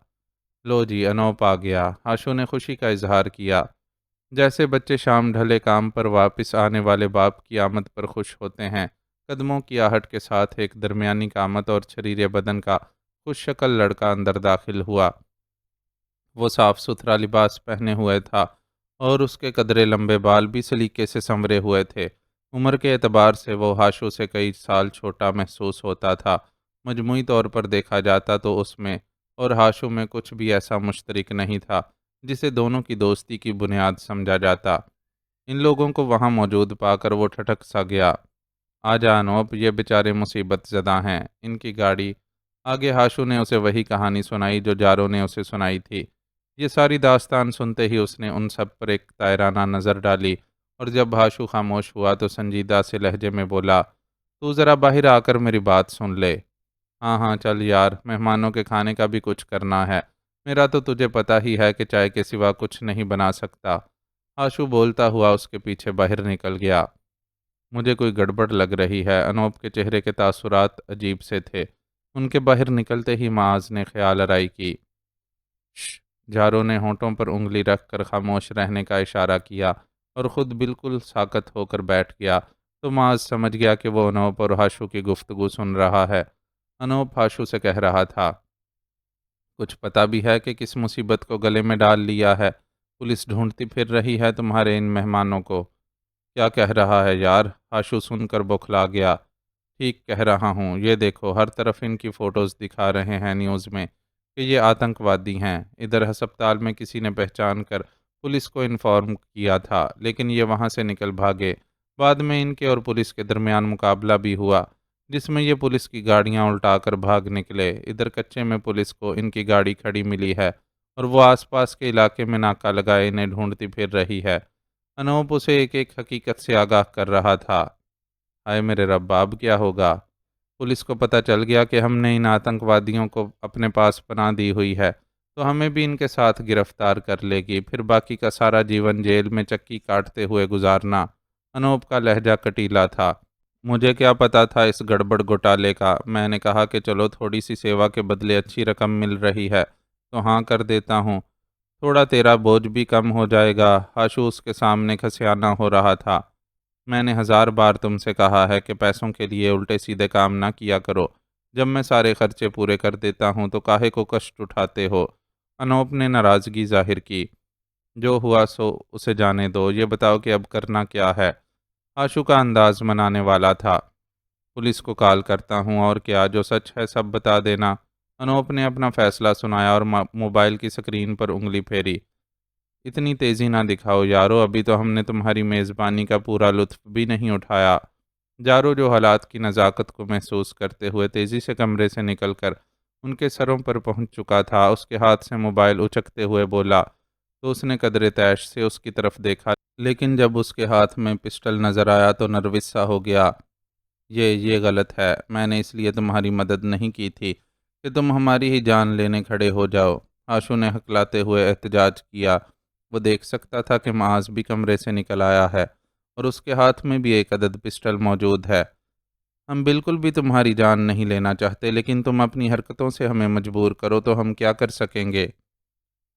لو جی، انوپ آ گیا، آشو نے خوشی کا اظہار کیا، جیسے بچے شام ڈھلے کام پر واپس آنے والے باپ کی آمد پر خوش ہوتے ہیں۔ قدموں کی آہٹ کے ساتھ ایک درمیانی قامت اور چھریرے بدن کا خوش شکل لڑکا اندر داخل ہوا۔ وہ صاف ستھرا لباس پہنے ہوئے تھا اور اس کے قدرے لمبے بال بھی سلیقے سے سنورے ہوئے تھے۔ عمر کے اعتبار سے وہ ہاشو سے کئی سال چھوٹا محسوس ہوتا تھا۔ مجموعی طور پر دیکھا جاتا تو اس میں اور ہاشو میں کچھ بھی ایسا مشترک نہیں تھا جسے دونوں کی دوستی کی بنیاد سمجھا جاتا۔ ان لوگوں کو وہاں موجود پا کر وہ ٹھٹک سا گیا۔ آجا انوپ، یہ بیچارے مصیبت زدہ ہیں، ان کی گاڑی۔ آگے ہاشو نے اسے وہی کہانی سنائی جو جارو نے اسے سنائی تھی۔ یہ ساری داستان سنتے ہی اس نے ان سب پر ایک طائرانہ نظر ڈالی، اور جب ہاشو خاموش ہوا تو سنجیدہ سے لہجے میں بولا، تو ذرا باہر آ کر میری بات سن لے۔ ہاں ہاں چل یار، مہمانوں کے کھانے کا بھی کچھ کرنا ہے، میرا تو تجھے پتہ ہی ہے کہ چائے کے سوا کچھ نہیں بنا سکتا۔ ہاشو بولتا ہوا اس کے پیچھے باہر نکل گیا۔ مجھے کوئی گڑبڑ لگ رہی ہے، انوپ کے چہرے کے تاثرات عجیب سے تھے۔ ان کے باہر نکلتے ہی معاذ نے خیال آرائی کی۔ شش! جارو نے ہونٹوں پر انگلی رکھ کر خاموش رہنے کا اشارہ کیا اور خود بالکل ساکت ہو کر بیٹھ گیا، تو معاذ سمجھ گیا کہ وہ انوپ اور ہاشو کی گفتگو سن رہا ہے۔ انوپ ہاشو سے کہہ رہا تھا، کچھ پتہ بھی ہے کہ کس مصیبت کو گلے میں ڈال لیا ہے؟ پولیس ڈھونڈتی پھر رہی ہے تمہارے ان مہمانوں کو۔ کیا کہہ رہا ہے یار؟ ہاشو سن کر بوکھلا گیا۔ ٹھیک کہہ رہا ہوں، یہ دیکھو ہر طرف ان کی فوٹوز دکھا رہے ہیں نیوز میں کہ یہ آتنکوادی ہیں۔ ادھر ہسپتال میں کسی نے پہچان کر پولیس کو انفارم کیا تھا، لیکن یہ وہاں سے نکل بھاگے۔ بعد میں ان کے اور پولیس کے درمیان مقابلہ بھی ہوا، جس میں یہ پولیس کی گاڑیاں الٹا کر بھاگ نکلے۔ ادھر کچے میں پولیس کو ان کی گاڑی کھڑی ملی ہے اور وہ آس پاس کے علاقے میں ناکہ لگائے انہیں ڈھونڈتی پھر رہی ہے۔ انوپ اسے ایک ایک حقیقت سے آگاہ کر رہا تھا۔ ہائے میرے رب، اب کیا ہوگا؟ پولیس کو پتہ چل گیا کہ ہم نے ان آتنکوادیوں کو اپنے پاس پناہ دی ہوئی ہے تو ہمیں بھی ان کے ساتھ گرفتار کر لے گی، پھر باقی کا سارا جیون جیل میں چکی کاٹتے ہوئے گزارنا۔ انوپ کا لہجہ کٹیلا تھا۔ مجھے کیا پتا تھا اس گڑبڑ گھوٹالے کا؟ میں نے کہا کہ چلو تھوڑی سی سیوا کے بدلے اچھی رقم مل رہی ہے تو ہاں کر دیتا ہوں، تھوڑا تیرا بوجھ بھی کم ہو جائے گا۔ ہاشو اس کے سامنے کھسیانہ ہو رہا تھا۔ میں نے 1000 بار تم سے کہا ہے کہ پیسوں کے لیے الٹے سیدھے کام نہ کیا کرو، جب میں سارے خرچے پورے کر دیتا ہوں تو کاہے کو کشٹ اٹھاتے ہو؟ انوپ نے ناراضگی ظاہر کی۔ جو ہوا سو اسے جانے دو، یہ بتاؤ کہ اب کرنا کیا ہے؟ آشو کا انداز منانے والا تھا۔ پولیس کو کال کرتا ہوں، اور کیا جو سچ ہے سب بتا دینا۔ انوپ نے اپنا فیصلہ سنایا اور موبائل کی سکرین پر انگلی پھیری۔ اتنی تیزی نہ دکھاؤ یارو، ابھی تو ہم نے تمہاری میزبانی کا پورا لطف بھی نہیں اٹھایا۔ جارو جو حالات کی نزاکت کو محسوس کرتے ہوئے تیزی سے کمرے سے نکل کر ان کے سروں پر پہنچ چکا تھا، اس کے ہاتھ سے موبائل اچکتے ہوئے بولا تو اس نے قدرے تیش سے اس کی طرف دیکھا، لیکن جب اس کے ہاتھ میں پسٹل نظر آیا تو نروس سا ہو گیا۔ یہ غلط ہے، میں نے اس لیے تمہاری مدد نہیں کی تھی کہ تم ہماری ہی جان لینے کھڑے ہو جاؤ۔ آشو نے ہکلاتے ہوئے احتجاج کیا۔ وہ دیکھ سکتا تھا کہ معاذ بھی کمرے سے نکل آیا ہے اور اس کے ہاتھ میں بھی ایک عدد پسٹل موجود ہے۔ ہم بالکل بھی تمہاری جان نہیں لینا چاہتے، لیکن تم اپنی حرکتوں سے ہمیں مجبور کرو تو ہم کیا کر سکیں گے؟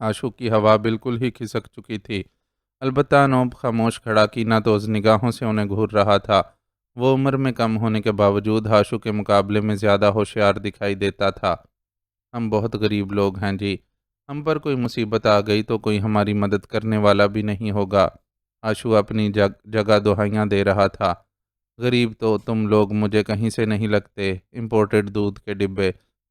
آشو کی ہوا بالکل ہی کھسک چکی تھی، البتہ انوپ خاموش کھڑا کینہ توز نگاہوں سے انہیں گھور رہا تھا۔ وہ عمر میں کم ہونے کے باوجود آشو کے مقابلے میں زیادہ ہوشیار دکھائی دیتا تھا۔ ہم بہت غریب لوگ ہیں جی، ہم پر کوئی مصیبت آ گئی تو کوئی ہماری مدد کرنے والا بھی نہیں ہوگا۔ آشو اپنی جگہ دہائیاں دے رہا تھا۔ غریب تو تم لوگ مجھے کہیں سے نہیں لگتے، امپورٹڈ دودھ کے ڈبے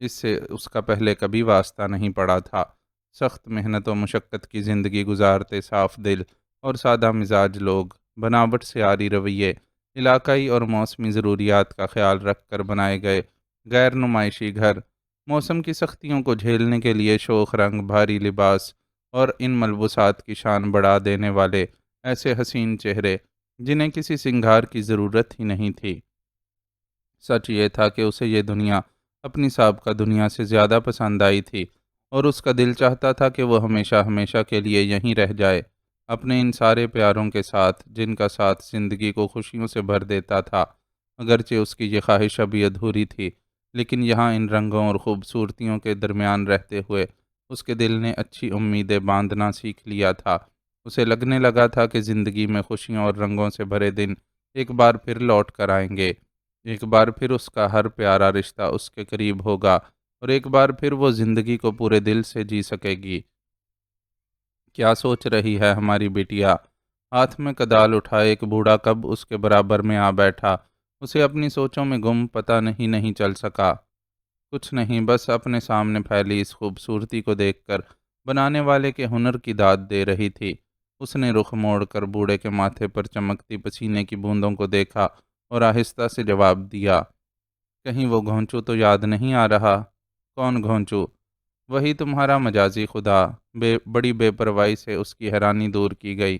اس سے اس کا پہلے کبھی واسطہ نہیں پڑا تھا۔ سخت محنت و مشقت کی زندگی گزارتے صاف دل اور سادہ مزاج لوگ بناوٹ سے عاری رویے، علاقائی اور موسمی ضروریات کا خیال رکھ کر بنائے گئے غیر نمائشی گھر، موسم کی سختیوں کو جھیلنے کے لیے شوخ رنگ، بھاری لباس اور ان ملبوسات کی شان بڑھا دینے والے ایسے حسین چہرے جنہیں کسی سنگھار کی ضرورت ہی نہیں تھی۔ سچ یہ تھا کہ اسے یہ دنیا اپنی سابقہ دنیا سے زیادہ پسند آئی تھی، اور اس کا دل چاہتا تھا کہ وہ ہمیشہ ہمیشہ کے لیے یہیں رہ جائے، اپنے ان سارے پیاروں کے ساتھ جن کا ساتھ زندگی کو خوشیوں سے بھر دیتا تھا۔ اگرچہ اس کی یہ خواہش ابھی ادھوری تھی، لیکن یہاں ان رنگوں اور خوبصورتیوں کے درمیان رہتے ہوئے اس کے دل نے اچھی امیدیں باندھنا سیکھ لیا تھا۔ اسے لگنے لگا تھا کہ زندگی میں خوشیوں اور رنگوں سے بھرے دن ایک بار پھر لوٹ کر آئیں گے، ایک بار پھر اس کا ہر پیارا رشتہ اس کے قریب ہوگا، اور ایک بار پھر وہ زندگی کو پورے دل سے جی سکے گی۔ کیا سوچ رہی ہے ہماری بیٹیا؟ ہاتھ میں کدال اٹھائے ایک بوڑھا کب اس کے برابر میں آ بیٹھا۔ اسے اپنی سوچوں میں گم پتہ نہیں چل سکا۔ کچھ نہیں، بس اپنے سامنے پھیلی اس خوبصورتی کو دیکھ کر بنانے والے کے ہنر کی داد دے رہی تھی۔ اس نے رخ موڑ کر بوڑھے کے ماتھے پر چمکتی پسینے کی بوندوں کو دیکھا اور آہستہ سے جواب دیا، کہیں وہ گھونچو تو یاد نہیں آ رہا؟ کون گھونچو؟ وہی تمہارا مجازی خدا۔ بڑی بے پرواہی سے اس کی حیرانی دور کی گئی۔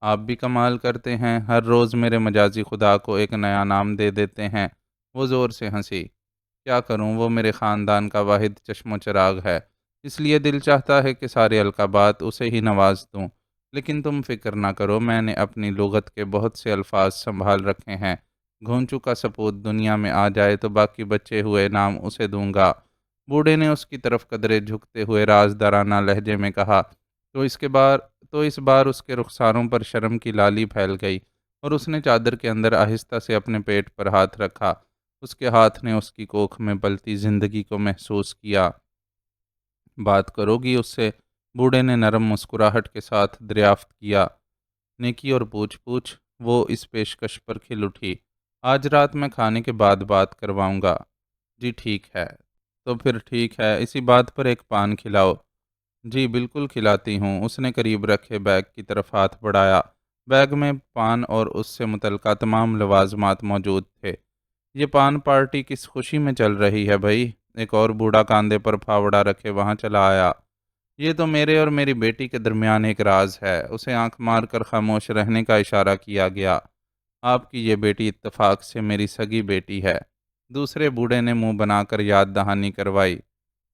آپ بھی کمال کرتے ہیں، ہر روز میرے مجازی خدا کو ایک نیا نام دے دیتے ہیں۔ وہ زور سے ہنسی۔ کیا کروں، وہ میرے خاندان کا واحد چشم و چراغ ہے، اس لیے دل چاہتا ہے کہ سارے القابات اسے ہی نواز دوں، لیکن تم فکر نہ کرو، میں نے اپنی لغت کے بہت سے الفاظ سنبھال رکھے ہیں۔ گھونچو کا سپوت دنیا میں آ جائے تو باقی بچے ہوئے نام اسے دوں گا۔ بوڑھے نے اس کی طرف قدرے جھکتے ہوئے رازدارانہ لہجے میں کہا۔ تو اس بار اس کے رخساروں پر شرم کی لالی پھیل گئی، اور اس نے چادر کے اندر آہستہ سے اپنے پیٹ پر ہاتھ رکھا۔ اس کے ہاتھ نے اس کی کوکھ میں پلتی زندگی کو محسوس کیا۔ بات کرو گی اس سے؟ بوڑھے نے نرم مسکراہٹ کے ساتھ دریافت کیا۔ نیکی اور پوچھ پوچھ، وہ اس پیشکش پر کھل اٹھی۔ آج رات میں کھانے کے بعد بات کرواؤں گا۔ جی ٹھیک ہے۔ تو پھر ٹھیک ہے، اسی بات پر ایک پان کھلاؤ۔ جی بالکل کھلاتی ہوں۔ اس نے قریب رکھے بیگ کی طرف ہاتھ بڑھایا۔ بیگ میں پان اور اس سے متعلقہ تمام لوازمات موجود تھے۔ یہ پان پارٹی کس خوشی میں چل رہی ہے بھائی؟ ایک اور بوڑھا کاندھے پر پھاوڑا رکھے وہاں چلا آیا۔ یہ تو میرے اور میری بیٹی کے درمیان ایک راز ہے۔ اسے آنکھ مار کر خاموش رہنے کا اشارہ کیا گیا۔ آپ کی یہ بیٹی اتفاق سے میری سگی بیٹی ہے۔ دوسرے بوڑھے نے منہ بنا کر یاد دہانی کروائی۔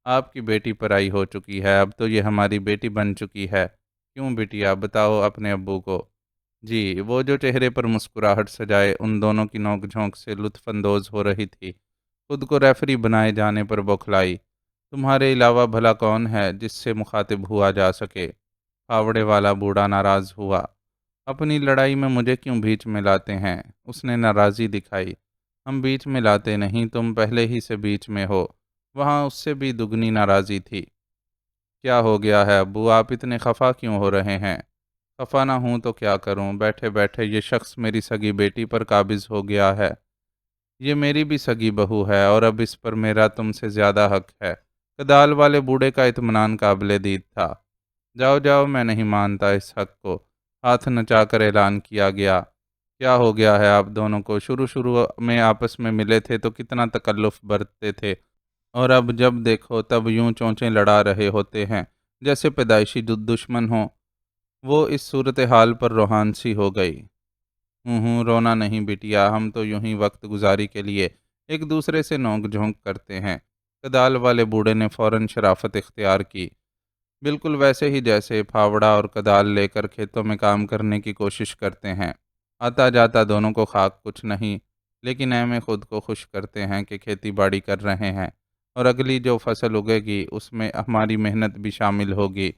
آپ کی بیٹی پرائی ہو چکی ہے، اب تو یہ ہماری بیٹی بن چکی ہے۔ کیوں بیٹیا، بتاؤ اپنے ابو کو۔ جی، وہ جو چہرے پر مسکراہٹ سجائے ان دونوں کی نوک جھونک سے لطف اندوز ہو رہی تھی، خود کو ریفری بنائے جانے پر بوکھلائی۔ تمہارے علاوہ بھلا کون ہے جس سے مخاطب ہوا جا سکے؟ پھاوڑے والا بوڑھا ناراض ہوا۔ اپنی لڑائی میں مجھے کیوں بیچ میں لاتے ہیں؟ اس نے ناراضی دکھائی۔ ہم بیچ میں لاتے نہیں، تم پہلے ہی سے بیچ میں ہو۔ وہاں اس سے بھی دگنی ناراضی تھی۔ کیا ہو گیا ہے ابو، آپ اتنے خفا کیوں ہو رہے ہیں؟ خفا نہ ہوں تو کیا کروں، بیٹھے بیٹھے یہ شخص میری سگی بیٹی پر قابض ہو گیا ہے۔ یہ میری بھی سگی بہو ہے، اور اب اس پر میرا تم سے زیادہ حق ہے۔ کدال والے بوڑھے کا اطمینان قابل دید تھا۔ جاؤ جاؤ، میں نہیں مانتا اس حق کو۔ ہاتھ نچا کر اعلان کیا گیا۔ کیا ہو گیا ہے آپ دونوں کو؟ شروع میں آپس میں ملے تھے تو کتنا تکلف برتتے تھے، اور اب جب دیکھو تب یوں چونچیں لڑا رہے ہوتے ہیں جیسے پیدائشی دشمن ہوں۔ وہ اس صورتحال پر روحان سی ہو گئی۔ رونا نہیں بیٹیا، ہم تو یوں ہی وقت گزاری کے لیے ایک دوسرے سے نوک جھونک کرتے ہیں۔ کدال والے بوڑھے نے فوراً شرافت اختیار کی۔ بالکل ویسے ہی جیسے پھاوڑا اور کدال لے کر کھیتوں میں کام کرنے کی کوشش کرتے ہیں۔ آتا جاتا دونوں کو خاک کچھ نہیں، لیکن اے میں خود کو خوش کرتے ہیں کہ کھیتی باڑی کر رہے ہیں، اور اگلی جو فصل اگے گی اس میں ہماری محنت بھی شامل ہوگی۔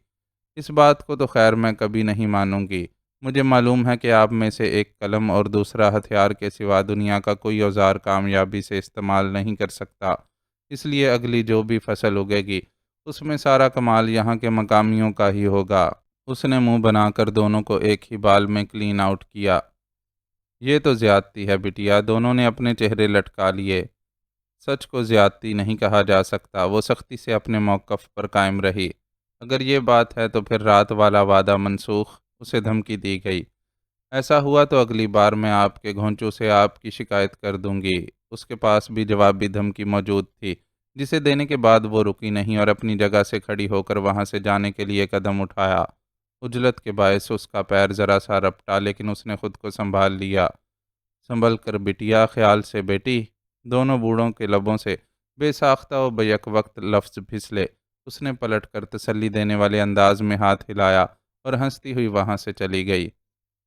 اس بات کو تو خیر میں کبھی نہیں مانوں گی۔ مجھے معلوم ہے کہ آپ میں سے ایک قلم اور دوسرا ہتھیار کے سوا دنیا کا کوئی اوزار کامیابی سے استعمال نہیں کر سکتا، اس لیے اگلی جو بھی فصل اگے گی اس میں سارا کمال یہاں کے مقامیوں کا ہی ہوگا۔ اس نے منہ بنا کر دونوں کو ایک ہی بال میں کلین آؤٹ کیا۔ یہ تو زیادتی ہے بٹیا، دونوں نے اپنے چہرے لٹکا لیے۔ سچ کو زیادتی نہیں کہا جا سکتا، وہ سختی سے اپنے موقف پر قائم رہی۔ اگر یہ بات ہے تو پھر رات والا وعدہ منسوخ، اسے دھمکی دی گئی۔ ایسا ہوا تو اگلی بار میں آپ کے گھونچوں سے آپ کی شکایت کر دوں گی۔ اس کے پاس بھی جوابی دھمکی موجود تھی، جسے دینے کے بعد وہ رکی نہیں اور اپنی جگہ سے کھڑی ہو کر وہاں سے جانے کے لیے قدم اٹھایا۔ عجلت کے باعث اس کا پیر ذرا سا رپٹا، لیکن اس نے خود کو سنبھال لیا۔ سنبھل کر بٹیا، خیال سے بیٹی، دونوں بوڑھوں کے لبوں سے بے ساختہ و بیک وقت لفظ پھسلے۔ اس نے پلٹ کر تسلی دینے والے انداز میں ہاتھ ہلایا اور ہنستی ہوئی وہاں سے چلی گئی۔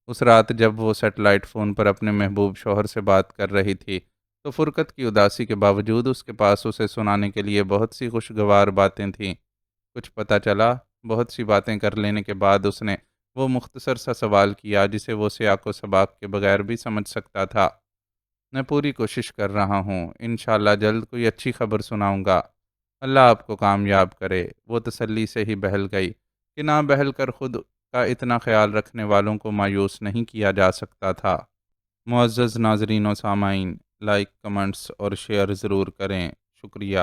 اس رات جب وہ سیٹلائٹ فون پر اپنے محبوب شوہر سے بات کر رہی تھی تو فرقت کی اداسی کے باوجود اس کے پاس اسے سنانے کے لیے بہت سی خوشگوار باتیں تھیں۔ کچھ پتہ چلا؟ بہت سی باتیں کر لینے کے بعد اس نے وہ مختصر سا سوال کیا جسے وہ سیاق و سباق کے بغیر بھی سمجھ سکتا تھا۔ میں پوری کوشش کر رہا ہوں، انشاءاللہ جلد کوئی اچھی خبر سناؤں گا۔ اللہ آپ کو کامیاب کرے۔ وہ تسلی سے ہی بہل گئی کہ نہ بہل کر خود کا اتنا خیال رکھنے والوں کو مایوس نہیں کیا جا سکتا تھا۔ معزز ناظرین و سامعین، لائک، کمنٹس اور شیئر ضرور کریں۔ شکریہ۔